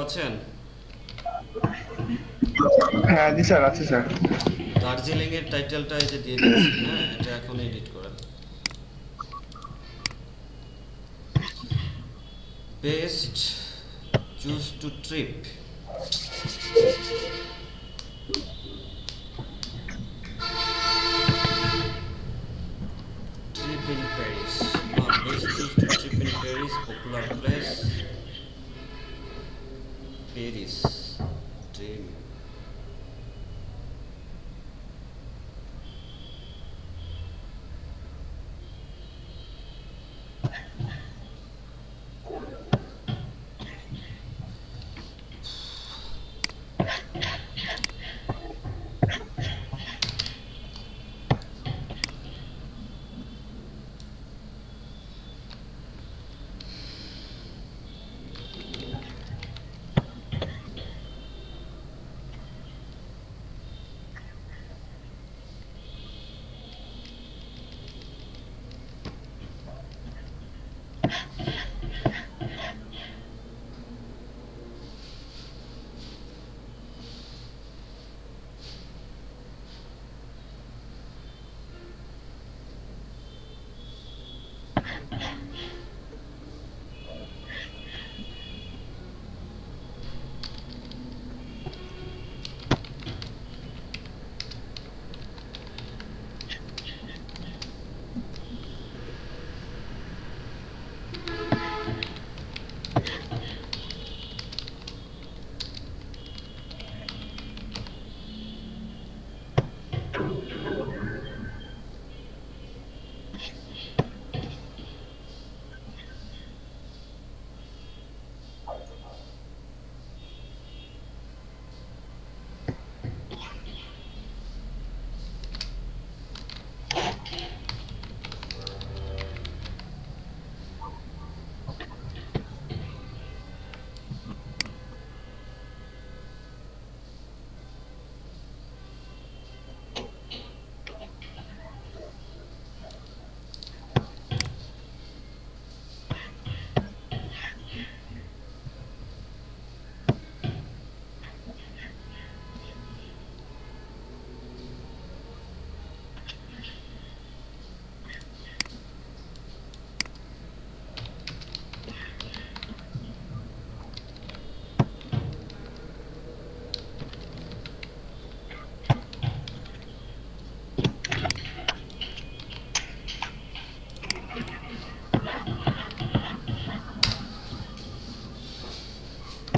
আছেন? হ্যাঁ জি স্যার, আছে স্যার। দার্জিলিং এর টাইটেলটা এই যে দিয়ে দিচ্ছি, হ্যাঁ এটা এখন এডিট করেন। Best choose to trip, trip in Paris. Best choose to trip in Paris, popular place. Paris. Dream.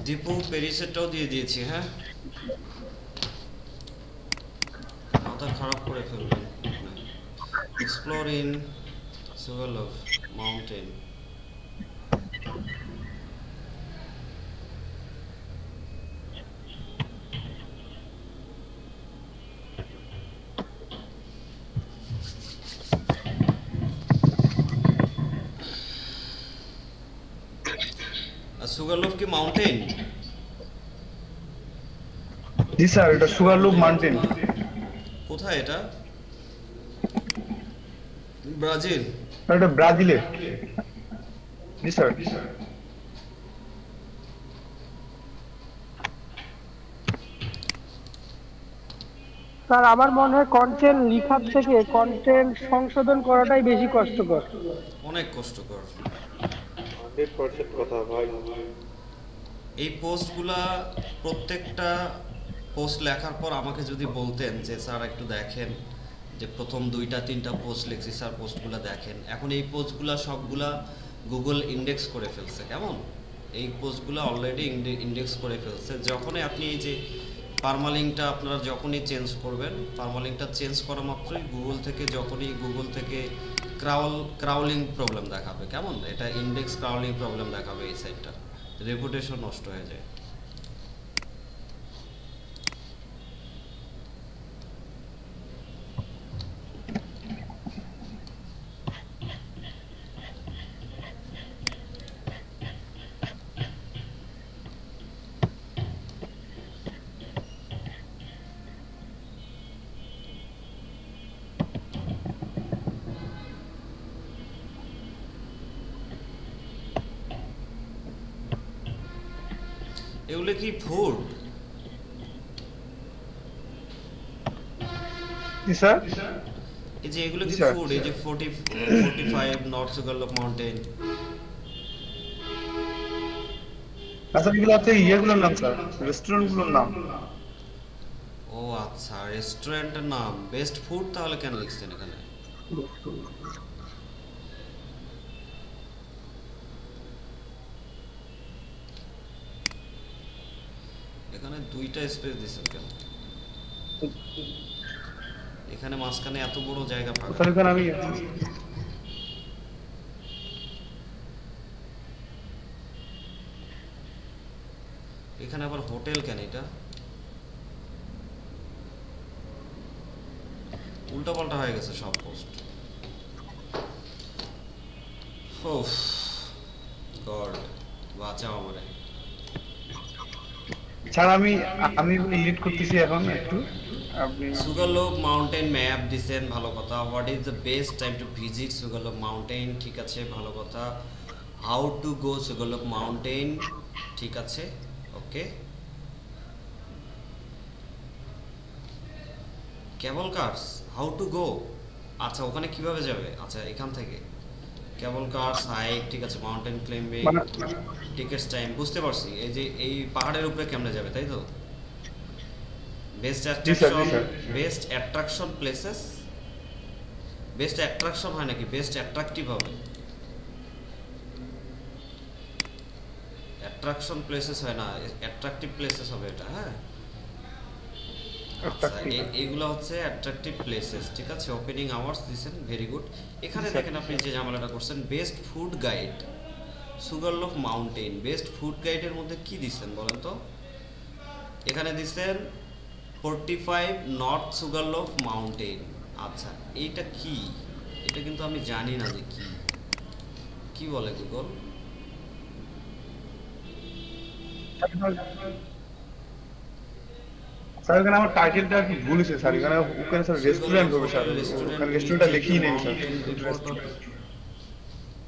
Dipu প্যারিসেরটাও দিয়ে দিয়েছি, হ্যাঁ মাথা খারাপ করে ফেলবেন। Explore in Sugarloaf Mountain. Sugarloaf কি মাউন্টেন? জি স্যার, এটা সুগারলুপ মাউন্টেন। কোথায় এটা? ব্রাজিল? এটা ব্রাজিলে। জি স্যার। স্যার আমার মনে হয় কন্টেন্ট লেখার থেকে কন্টেন্ট সংশোধন করাটাই বেশি কষ্টকর। অনেক কষ্টকর। 100% কথা ভাই। এই পোস্টগুলা প্রত্যেকটা পোস্ট লেখার পর আমাকে যদি বলতেন যে স্যার একটু দেখেন, যে প্রথম 2-3টা পোস্ট লিখছি স্যার, পোস্টগুলা দেখেন। এখন এই পোস্টগুলা সবগুলা গুগল ইন্ডেক্স করে ফেলছে, কেমন? এই পোস্টগুলো অলরেডি ইন্ডেক্স করে ফেলছে। যখনই আপনি এই যে পারমালিংকটা আপনারা যখনই চেঞ্জ করবেন, পারমালিংকটা চেঞ্জ করা মাত্রই গুগল থেকে ক্রাউলিং প্রবলেম দেখাবে, কেমন? এটা ইন্ডেক্স ক্রাউলিং প্রবলেম দেখাবে, এই সাইটটা রেপুটেশন নষ্ট হয়ে যায়। এগুলো কি ফুড? জি স্যার। এই যে এগুলো কি স্যার। ফুড? এই যে 45 নর্থ সুগারলোক মাউন্টেন, আচ্ছা এগুলো হচ্ছে ইয়েগুলোর নাম স্যার, রেস্টুরেন্টগুলোর নাম। ও আচ্ছা, রেস্টুরেন্টের নাম। বেস্ট ফুড তাহলে কেন লিখছেন এখানে? এখানে দুইটা স্পেস দিছেন কেন? এখানে মাঝখানে এত বড় জায়গা ফাঁকা। স্যার এখানে আমি এখানে আবার হোটেল কেন? এটা উল্টা পাল্টা হয়ে গেছে সব পোস্ট। ওফ গড, বাঁচাও আমারে। স্যার আমি এডিট করতেছি এখন একটু, আপনি সুগারলোক মাউন্টেন ম্যাপ দিছেন, ভালো কথা। What is the best time to visit Sugarloaf Mountain? ঠিক আছে, ভালো কথা। How to go Sugarloaf Mountain? ঠিক আছে, okay. Cable cars, how to go? আচ্ছা, ওখানে কিভাবে যাবে? আচ্ছা, এখান থেকে কেবল কার্স, হাইক, ঠিক আছে। মাউন্টেন ক্লাইম্বিং, টিকেটস টাইম, বুঝতে পারছি। এই যে এই পাহাড়ের উপরে কেমনে যাবে, তাই তো? Best attraction, best attraction places. Best attraction হয় নাকি? বেস্ট অ্যাট্রাকটিভ হবে। অ্যাট্রাকশন প্লেসেস হয় না, অ্যাট্রাকটিভ প্লেসেস হবে এটা। হ্যাঁ, আচ্ছা, এইগুলো হচ্ছে অ্যাট্রাকটিভ প্লেসেস, ঠিক আছে। ওপেনিং আওয়ার্স দিছেন, ভেরি গুড। এখানে দেখেন আপনি যে ঝামেলাটা করছেন, best food guide Sugarloaf Mountain. Best food গাইডের মধ্যে কি দিচ্ছেন বলেন তো? এখানে দিচ্ছেন 45 নর্থ সুগারলোক মাউন্টেন। আচ্ছা, এইটা কি? এটা কিন্তু আমি জানি না যে কি। কি বলে গুগল? স্যার এখানে আমার টাইটেলটা কি ভুল হয়েছে স্যার, এখানে ওখানে স্যার রেস্টুরেন্ট হবে স্যার, ওখানে রেস্টুরেন্টটা লিখিয়ে নেই স্যার।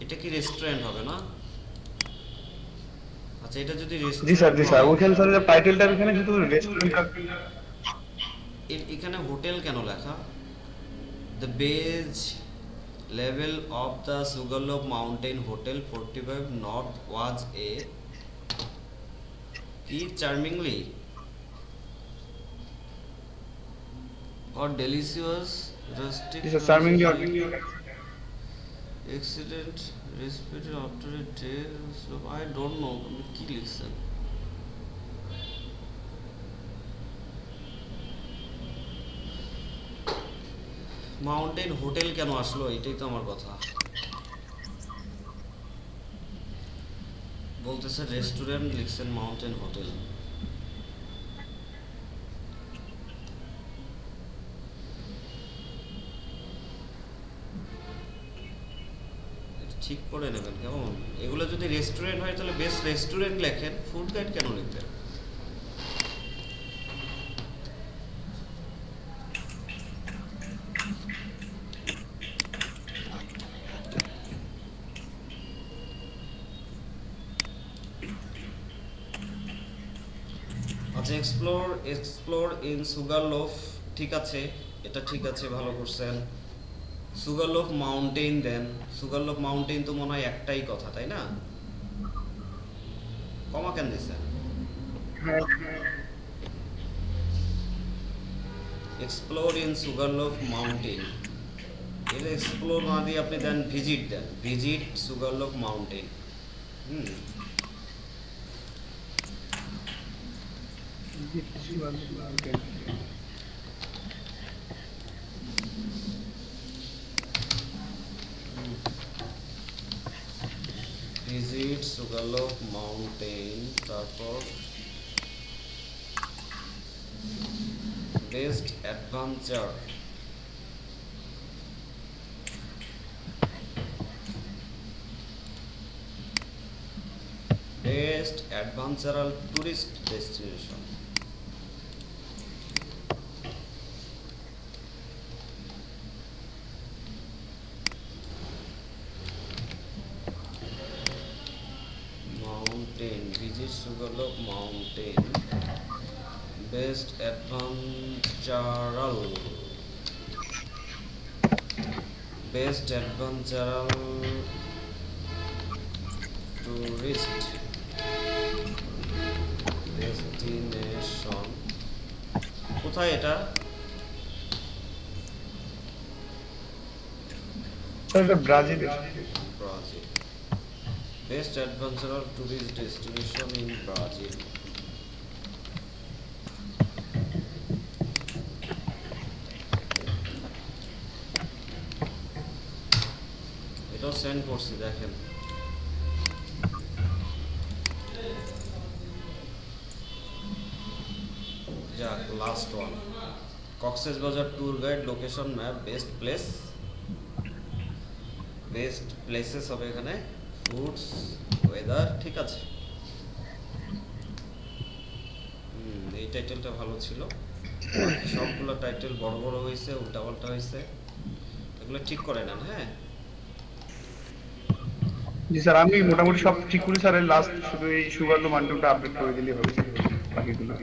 এটা কি রেস্টুরেন্ট হবে না? আচ্ছা, এটা যদি জি স্যার, জি স্যার, রেস্টুরেন্ট, ওখানে স্যার টাইটেলটা এখানে শুধু রেস্টুরেন্ট। এখানে হোটেল কেন লেখা? The base level of the Sugarloaf Mountain hotel 45 north was a কি চার্মিংলি or delicious rustic জি sir, charmingly accident respired after a day. So I don't know কি লিখছেন। মাউন্টেন হোটেল কেন আসলো, এটাই তো আমার কথা। বলতেছে রেস্টুরেন্ট, লিখছেন মাউন্টেন হোটেল। ঠিক করে নেবেন কেমন? এগুলো যদি রেস্টুরেন্ট হয় তাহলে বেস্ট রেস্টুরেন্ট লেখেন, ফুড গাইড কেন লিখবেন? আচ্ছা, এক্সপ্লোর ইন সুগারলোফ, ঠিক আছে, এটা ঠিক আছে, ভালো করছেন। সুগারলোফ মাউন্টেন দেন। সুগারলোফ মাউন্টেন তো মনে হয় একটাই কথা, তাই না? কমা কেন দিছেন? এক্সপ্লোর ইন সুগারলোফ মাউন্টেন, এটা এক্সপ্লোর না দিয়ে আপনি দেন ভিজিট, দেন visit Sugarloaf Mountain. Visit Sugarloaf Mountain, তারপর best adventure, best adventural tourist destination. Mountain, visit Sugarloaf Mountain. 10 best adventural tourist destination কোথায় এটা স্যার এটা Brazil Brazil best adventural tourist destination in Brazil এটাও সেন্ড করছি দেখেন যাক last one Cox's Bazar tour guide location map best places হবে এখানে ফুডস ওয়েদার ঠিক আছে এই টাইটেলটা ভালো ছিল সবগুলো টাইটেল বড় বড় হয়েছে উল্টাপাল্টা হয়েছে এগুলো ঠিক করে নেন হ্যাঁ জি স্যার আমি মোটামুটি সব ঠিক করি স্যার লাস্ট শুধু এই সুগার্লো মান্টুটা আপডেট করে দিলেই হবে বাকিগুলো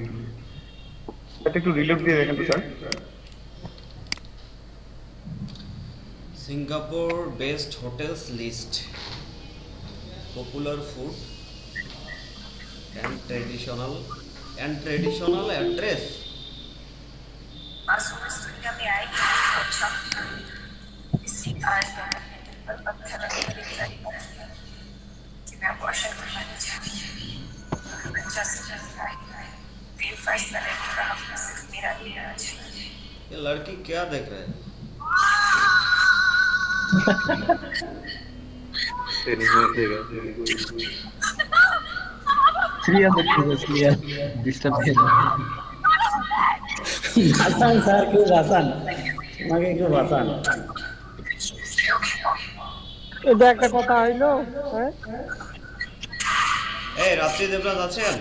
এটা একটু রিলিভ দিয়ে দেখেন তো sir Singapore based hotels list popular food and traditional address मासूम इस दुनिया में आई सोचा इसी आज पर पत्थर कि मैं वॉशिंग करना चाहती हूँ अच्छा से दिल फैसला लेने का अपना सिर्फ मेरा ही रहना चाहिए ये लड़की क्या देख रहे हैं तेरी हो देगा श्रिया डिस्टर्ब ভাসান স্যার কেউ ভাসান আমাকে কেউ ভাসান এটা একটা কথা হইলো হ্যাঁ এই রাত্রি দেবরাজ আছেন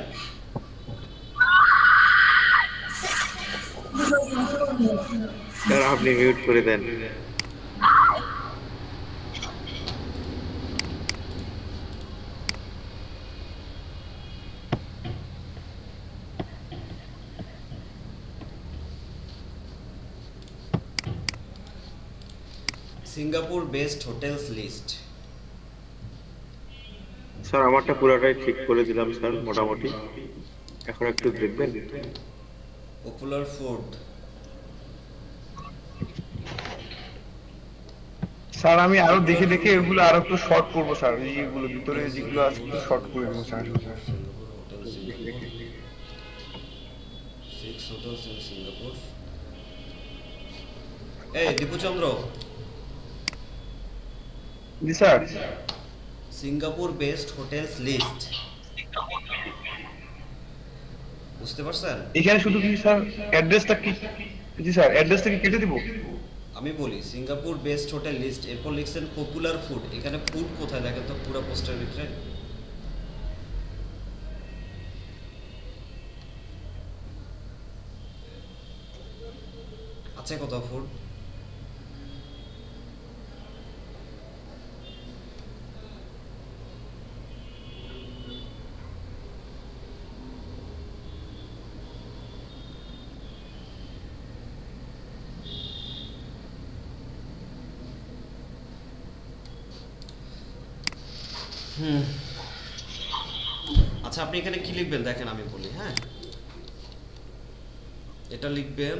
স্যার আপনি মিউট করে দেন Singapore best hotels list sir আমারটা পুরোটাই ঠিক করে দিলাম স্যার মোটামুটি এখন একটু দেখবেন পপুলার ফুড স্যার আমি আরো দেখে দেখে এগুলো আরো একটু শর্ট করবো স্যার এইগুলো ভিতরে যেগুলো আছে একটু শর্ট করে দেবো sir six hotels in Singapore এই দীপুচন্দ্র জি sir Singapore best hotels list বুঝতে পারছেন এখানে শুধু কি স্যার অ্যাড্রেসটা কি জি স্যার অ্যাড্রেসটা কি কেটে দিব আমি বলি সিঙ্গাপুর বেস্ট হোটেল লিস্ট এরপর লিখছেন পপুলার ফুড এখানে ফুড কোথায় দেখেন তো পুরো পোস্টারের ভিতরে আছে কোথাও ফুড আচ্ছা আপনি এখানে কি লিখবেন দেখেন আমি বলি হ্যাঁ এটা লিখবেন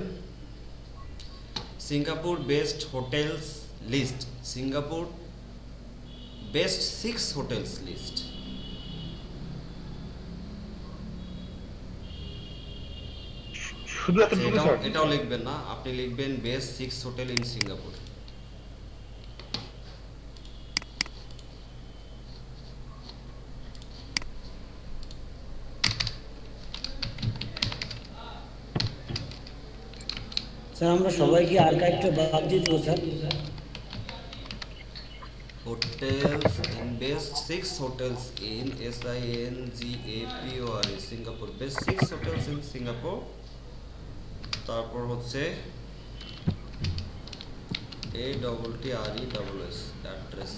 Singapore best hotels list Singapore best 6 hotels list শুধু এতটুকু স্যার এটাও লিখবেন না আপনি লিখবেন best 6 hotel in Singapore sir আমরা সবাই কি আর্কাইভটা বাদ দিয়ে দেবো sir hotels in best 6 hotels in SINGAPORE Singapore best 6 hotels in Singapore তারপর হচ্ছে ATTRESS address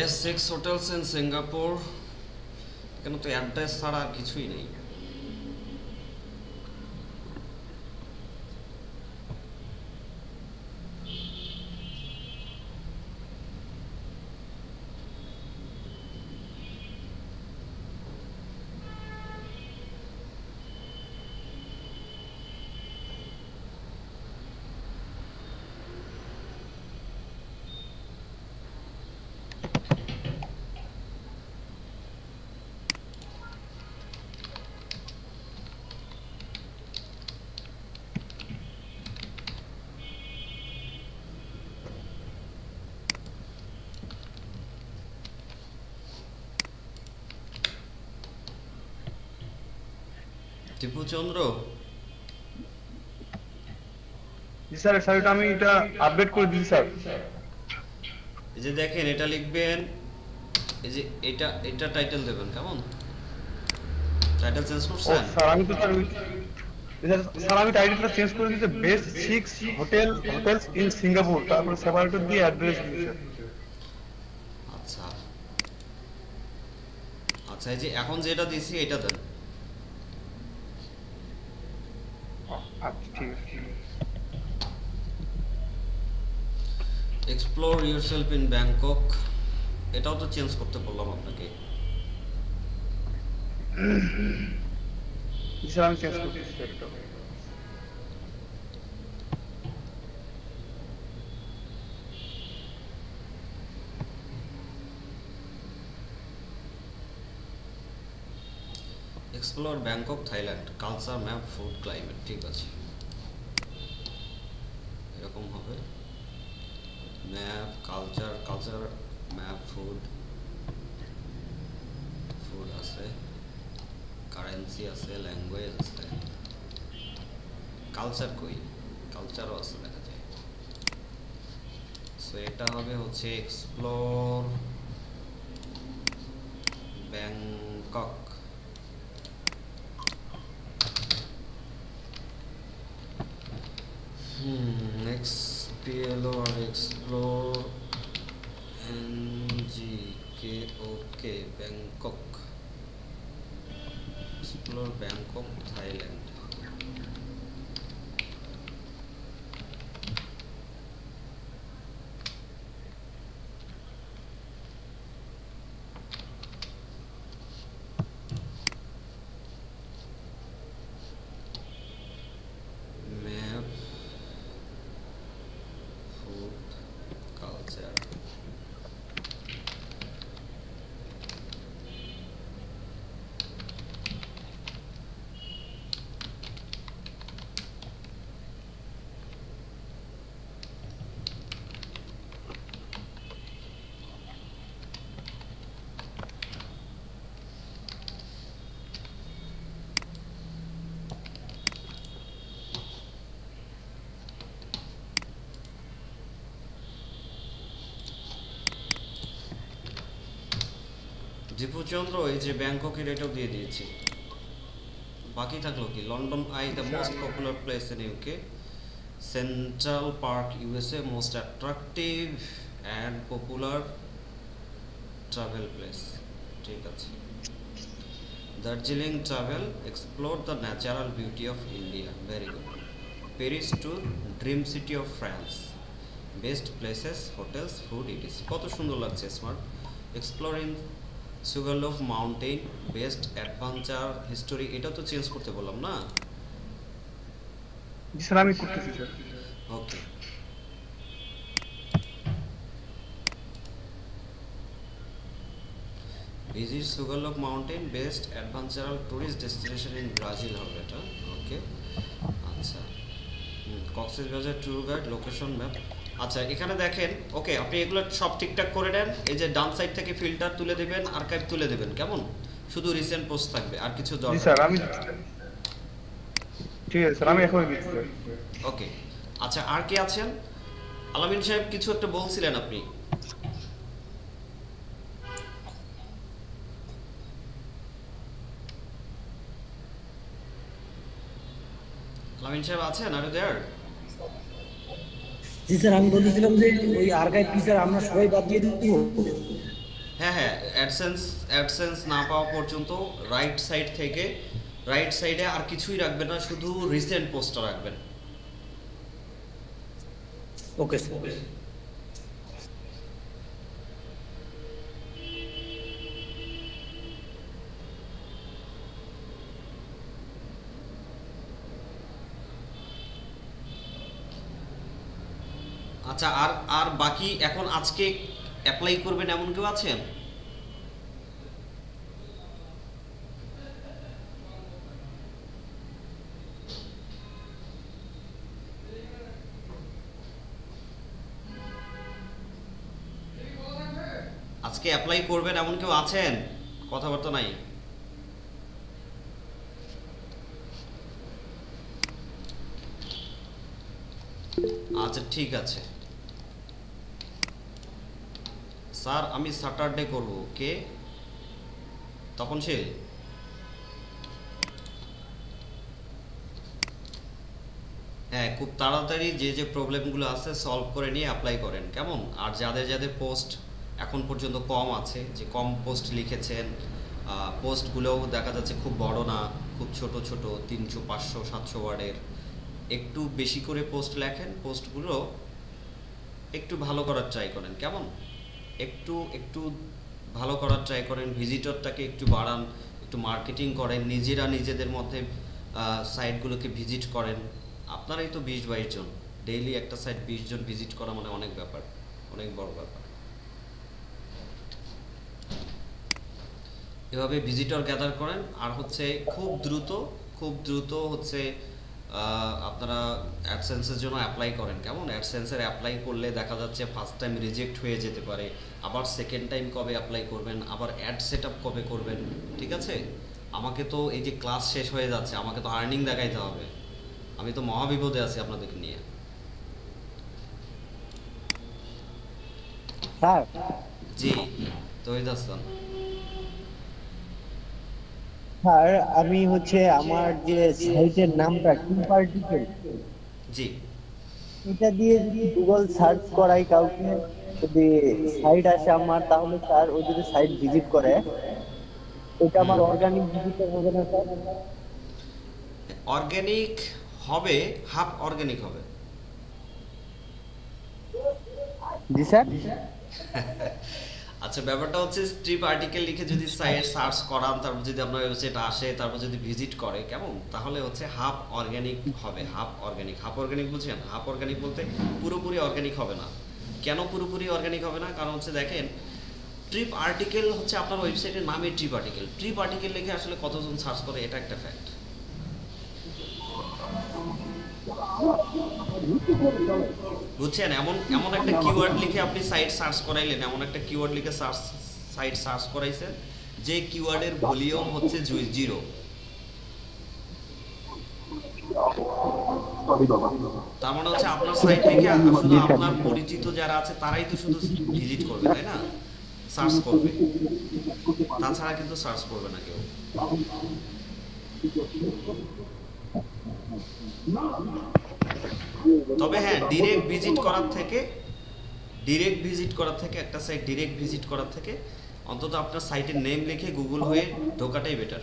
best 6 hotels in Singapore, এখানে তো অ্যাড্রেস ছাড়া আর কিছুই নেই। টিপুচন্দ্র, জি স্যার, স্যার এটা আমি এটা আপডেট করে দিয়েছি স্যার। এই যে দেখেন এটা লিখবেন, এই যে এটা এটা টাইটেল দেবেন, কেমন টাইটেল চেঞ্জ ও করছেন? স্যার আমি তো স্যার স্যার আমি টাইটেলটা চেঞ্জ করে দিয়েছি, বেস্ট 6 হোটেলস ইন সিঙ্গাপুর, তারপরে সেপারেটর দিয়ে অ্যাড্রেস দিয়েছি। আচ্ছা আচ্ছা, এই যে এখন যেটা দিছি এটা দেন। আচ্ছা ঠিক আছে। এক্সপ্লোর ইউরসেলফ ইন ব্যাংকক, এটাও তো চেঞ্জ করতে বললাম আপনাকে। জি স্যার আমি চেঞ্জ করে দিয়েছি এটা। Explore Bangkok Thailand, culture map food climate, ঠিক আছে এরকম হবে। ম্যাপ কালচার ম্যাপ ফুড আছে, কারেন্সি আছে, ল্যাঙ্গুয়েজ আছে, কালচার কই, কালচারও আছে দেখা যায়। সো এটা হবে হচ্ছে explore Bangkok. XPLO or explore NGKOK Bangkok, explore Bangkok Thailand। map food culture, Dipuchandra এই যে ব্যাংককের এটাও দিয়ে দিয়েছি। বাকি থাকলো কি? London Eye, the most popular place in UK, Central Park USA, most attractive and popular travel place, ঠিক আছে। Darjeeling travel, explore the natural beauty of India, very good. Paris tour, dream city of France, best places, hotels, food, eats. কত সুন্দর লাগছে, smart. Exploring Sugarloaf Mountain, best adventure history, এটা তো চেঞ্জ করতে বললাম না? জি স্যার আমি করতেছি sir. Okay, visit Sugarloaf Mountain, best adventural tourist destination in Brazil হবে এটা। ওকে আচ্ছা, Cox's Bazar tour guide, location map. আচ্ছা এখানে দেখেন, ওকে আপনি এগুলো সব ঠিকঠাক করে নেন। এই যে ডান সাইড থেকে ফিল্টার তুলে দেবেন, আর্কাইভ তুলে দেবেন, কেমন? শুধু রিসেন্ট পোস্ট থাকবে, আর কিছু জি দরকার স্যার আমি ঠিক আছে স্যার আমি এখনই দিচ্ছি স্যার। ওকে আচ্ছা, আর কে আছেন? আলামিন সাহেব কিছু একটা বলছিলেন আপনি। আলামিন সাহেব আছেন? আর দেয়ার? জি স্যার, আমি বলতেছিলাম যে ওই আর্কাইভ কি স্যার আমরা সবাই বাদ দিয়ে দিব? অ্যাডসেন্স না পাওয়া পর্যন্ত রাইট সাইড থেকে রাইট সাইডে আর কিছুই রাখবেন না, শুধু রিসেন্ট পোস্টটা রাখবেন। Okay sir. আচ্ছা, আর আর বাকি এখন আজকে অ্যাপ্লাই করবেন এমন কেউ আছেন? আজকে অ্যাপ্লাই করবেন এমন কেউ আছেন? কথাবার্তা নাই। আচ্ছা ঠিক আছে স্যার, আমি স্যাটারডে করব। কে তপনশীল? হ্যাঁ, খুব তাড়াতাড়ি যে যে প্রবলেমগুলো আছে সলভ করে নিয়ে অ্যাপ্লাই করেন, কেমন? আর যাদের যাদের পোস্ট এখন পর্যন্ত কম আছে, যে কম পোস্ট লিখেছেন, পোস্টগুলোও দেখা যাচ্ছে খুব বড় না, খুব ছোট ছোট 300, 500, 700 ওয়ার্ডের, একটু বেশি করে পোস্ট লেখেন, পোস্টগুলো একটু ভালো করার ট্রাই করেন, কেমন? একটু একটু ভালো করার ট্রাই করেন, ভিজিটরটাকে একটু বাড়ান, একটু মার্কেটিং করেন, নিজেরা নিজেদের মধ্যে সাইটগুলোকে ভিজিট করেন। আপনারাই তো 20-22 জন, ডেইলি একটা সাইট 20 জন ভিজিট করা মানে অনেক ব্যাপার, অনেক বড় ব্যাপার। এভাবে ভিজিটর গ্যাদার করেন। আর হচ্ছে খুব দ্রুত হচ্ছে আপনারা অ্যাডসেন্সের জন্য অ্যাপ্লাই করেন, কেমন? অ্যাডসেন্সের অ্যাপ্লাই করলে দেখা যাচ্ছে ফার্স্ট টাইম রিজেক্ট হয়ে যেতে পারে, আবার সেকেন্ড টাইম কবে অ্যাপ্লাই করবেন, আবার অ্যাড সেট আপ কবে করবেন, ঠিক আছে? আমাকে তো এই যে ক্লাস শেষ হয়ে যাচ্ছে, আমাকে তো আর্নিং দেখাইতে হবে, আমি তো মহাবিপদে আছি আপনাদেরকে নিয়ে। স্যার জি তহিদ হাসান। স্যার আমি হচ্ছে আমার যে সাইটের নামটা টিম পার্টিকেল, জি এটা দিয়ে যদি গুগল সার্চ করাই কাউকে, যদি সাইট আসে আমার, তাহলে স্যার ও যদি সাইট ভিজিট করে ওটা আমার অর্গানিক ভিজিটর হবে না স্যার? অর্গানিক হবে, হাফ অর্গানিক হবে। জি স্যার। আচ্ছা, ব্যাপারটা হচ্ছে স্ট্রিপ আর্টিকেল লিখে যদি সাইট সার্চ করান, তারপর যদি আপনার ওয়েবসাইট আসে, তারপর যদি ভিজিট করে, কেমন? তাহলে হচ্ছে হাফ অর্গানিক হবে। হাফ অর্গানিক বুঝছেন? হাফ অর্গানিক বলতে পুরোপুরি অর্গানিক হবে না। কেন পুরোপুরি অর্গানিক হবে না? কারণ হচ্ছে দেখেন, ট্রিপ আর্টিকেল হচ্ছে আপনার ওয়েবসাইটের নামে ট্রিপ আর্টিকেল লিখে আসলে কতজন সার্চ করে, এটা একটা ফ্যাক্ট। বুঝছেন? এমন একটা কিওয়ার্ড লিখে আপনি সাইট সার্চ করাইলেন, এমন একটা কিওয়ার্ড লিখে সাইট সার্চ করাইছেন যে কিওয়ার্ডের ভলিউম হচ্ছে 0। তার মানে হচ্ছে আপনার সাইট থেকে শুধু আপনার পরিচিত যারা আছে তারাই তো শুধু ভিজিট করবে, তাই না? সার্চ করবে, তাছাড়া কিন্তু সার্চ করবে না কেউ। তবে হ্যাঁ, ডিরেক্ট ভিজিট করার থেকে অন্তত আপনার সাইটের নেম লিখে গুগল হয়ে ঢোকাটাই বেটার।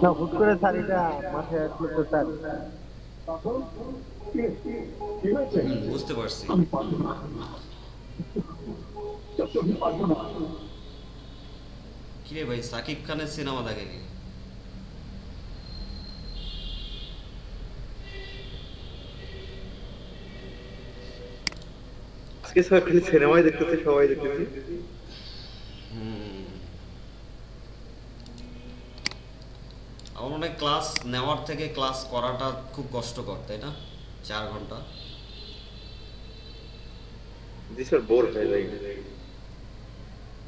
না হুট করে স্যার এটা মাথায় আসলো তো স্যার। বুঝতে পারছি। কিরে ভাই, সাকিব খানের সিনেমা দেখে কি? আজকে স্যার খালি সিনেমাই দেখতেছি, সবাই দেখতেছি। আমার মনে হয় ক্লাস নেওয়ার থেকে ক্লাস করাটা খুব কষ্টকর, তাই না? 4 ঘন্টা। জি স্যার, বোর হয়ে যায়।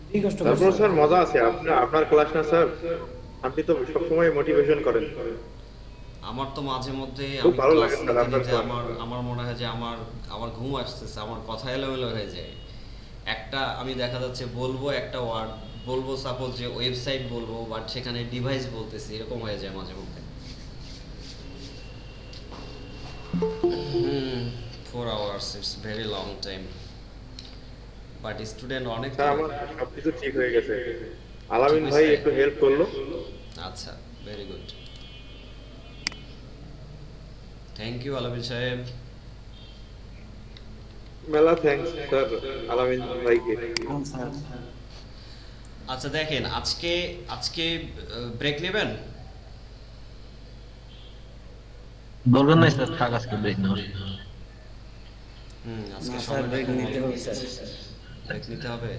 কি কষ্ট তারপর স্যার মজা আছে, আপনার ক্লাস না স্যার, আপনি তো সবসময় মোটিভেশন করেন। আমার তো মাঝে মধ্যে খুব আমি ভালো ক্লাস লাগে স্যার নিতে আপনার নিতে ক্লাস। আমার মনে হয় যে আমার ঘুম আসতেছে, আমার কথা এলোমেলো হয়ে যায়। আমি দেখা যাচ্ছে বলবো একটা ওয়ার্ড, বলবো সাপোজ যে ওয়েবসাইট বলবো, বাট সেখানে ডিভাইস বলতেছি, এরকম হয়ে যায় মাঝে মধ্যে। 4 hours, it's very long time. But student অনেক স্যার তো। আমার সবকিছু ঠিক হয়ে গেছে, আলামিন ঠিক ভাই হয়েছে? একটু হেল্প করলো। আচ্ছা, ভেরি গুড, থ্যাংক ইউ আলামিন সাহেব। মেলা থ্যাঙ্কস স্যার আলামিন ভাইকে। আচ্ছা দেখেন, আজকে আজকে ব্রেক নেবেন? দরকার নাই স্যার, থাক আজকে ব্রেক নেওয়ার। আজকে না স্যার, সময়টা ব্রেক কম নিতে হবে। হবে স্যার। ব্রেক নিতে হবে।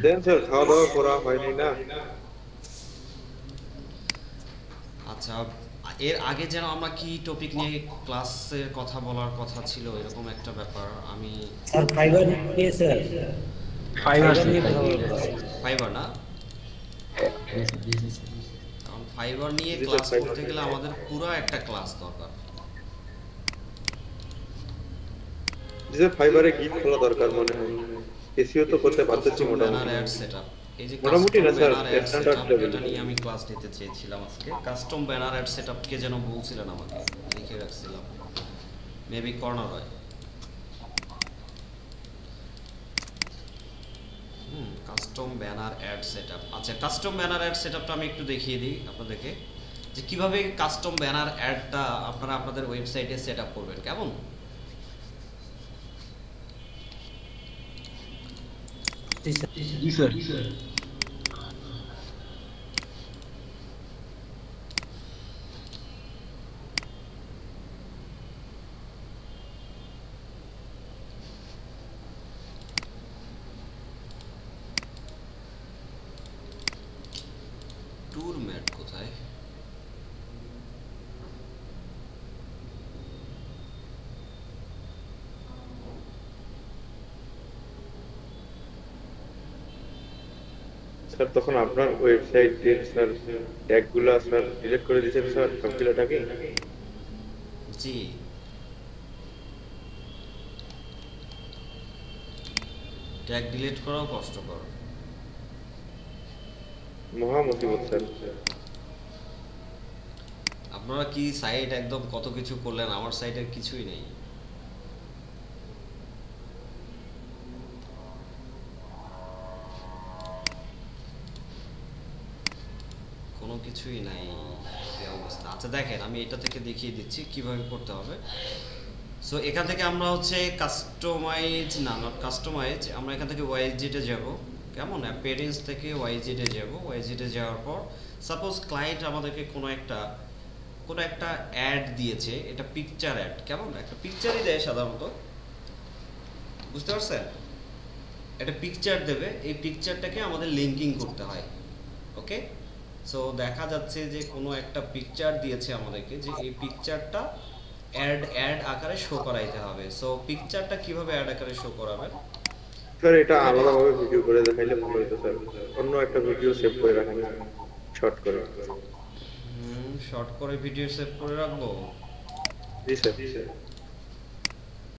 দেন স্যার, খাওয়া দাওয়া করা হয়নি না? আচ্ছা, এর আগে যেন আমরা কি টপিক নিয়ে ক্লাসের কথা বলার কথা ছিল, এরকম একটা ব্যাপার। আমি স্যার ফাইবার নিয়ে স্যার, ফাইবার ফাইবার নিয়ে কথা বলবো স্যার। ফাইবার না, কারণ ফাইবার নিয়ে জি স্যার, ক্লাস ফাইবার করতে গেলে নিয়ে। আমাদের পুরো একটা ক্লাস দরকার। জি স্যার, ফাইবারে গিগ খোলা দরকার মনে হয়, এসিও তো করতে পারতেছি ব্যানার মোটামুটি। অ্যাড সেটআপ, এই যে মোটামুটি কাস্টম না sir, banner add standard setup, level. এটা নিয়ে আমি ক্লাস নিতে চেয়েছিলাম আজকে। কাস্টম ব্যানার অ্যাড সেটআপ কে যেন বলছিলেন আমাকে, লিখে রাখছিলাম, মেবি কর্নার হয়। Custom banner add setup. আচ্ছা, কাস্টম ব্যানার অ্যাড সেটআপটা আমি একটু দেখিয়ে দিই আপনাদেরকে, যে কিভাবে কাস্টম ব্যানার অ্যাডটা আপনারা আপনাদের ওয়েবসাইটে সেটআপ করবেন। কেমন? জি স্যার। ট্যুর ম্যাট কোথায়? স্যার তখন আপনার ওয়েবসাইটে স্যার ট্যাগগুলো স্যার ডিলিট করে দিয়েছেন স্যার সবগুলোটাকে। জি, ট্যাগ ডিলিট করাও কষ্টকর। মহা মুসিবত স্যার। আপনারা কি সাইট একদম কত কিছু করলেন, আমার সাইটের কিছুই নেই। কোনো কিছুই নাই, এই অবস্থা। আচ্ছা দেখেন, আমি এটা থেকে দেখিয়ে দিচ্ছি কিভাবে করতে হবে। সো এখান থেকে আমরা হচ্ছে কাস্টমাইজ, না নট কাস্টমাইজ, আমরা এখান থেকে ওয়াইজেটে যাব। কেমন? অ্যাপিয়ারেন্স থেকে ওয়াইজেটে যাব। ওয়াইজেটে যাওয়ার পর সাপোজ ক্লায়েন্ট আমাদেরকে কোনো একটা অ্যাড দিয়েছে, এটা পিকচার অ্যাড। কেমন? একটা পিকচারই দেয় সাধারণত, বুঝতে পারছেন? একটা পিকচার দেবে, এই পিকচারটাকে আমাদের লিঙ্কিং করতে হয়। ওকে, সো দেখা যাচ্ছে যে কোনো একটা পিকচার দিয়েছে আমাদেরকে, যে এই পিকচারটা অ্যাড আকারে শো করাইতে হবে। সো পিকচারটা কিভাবে অ্যাড আকারে শো করাবেন? স্যার এটা আলাদাভাবে ভিডিও করে দেখাইলে ভালো হতো স্যার, অন্য একটা ভিডিও সেভ করে রাখেন শর্ট করে। শর্ট করে ভিডিও সেভ করে রাখবো। জি স্যার।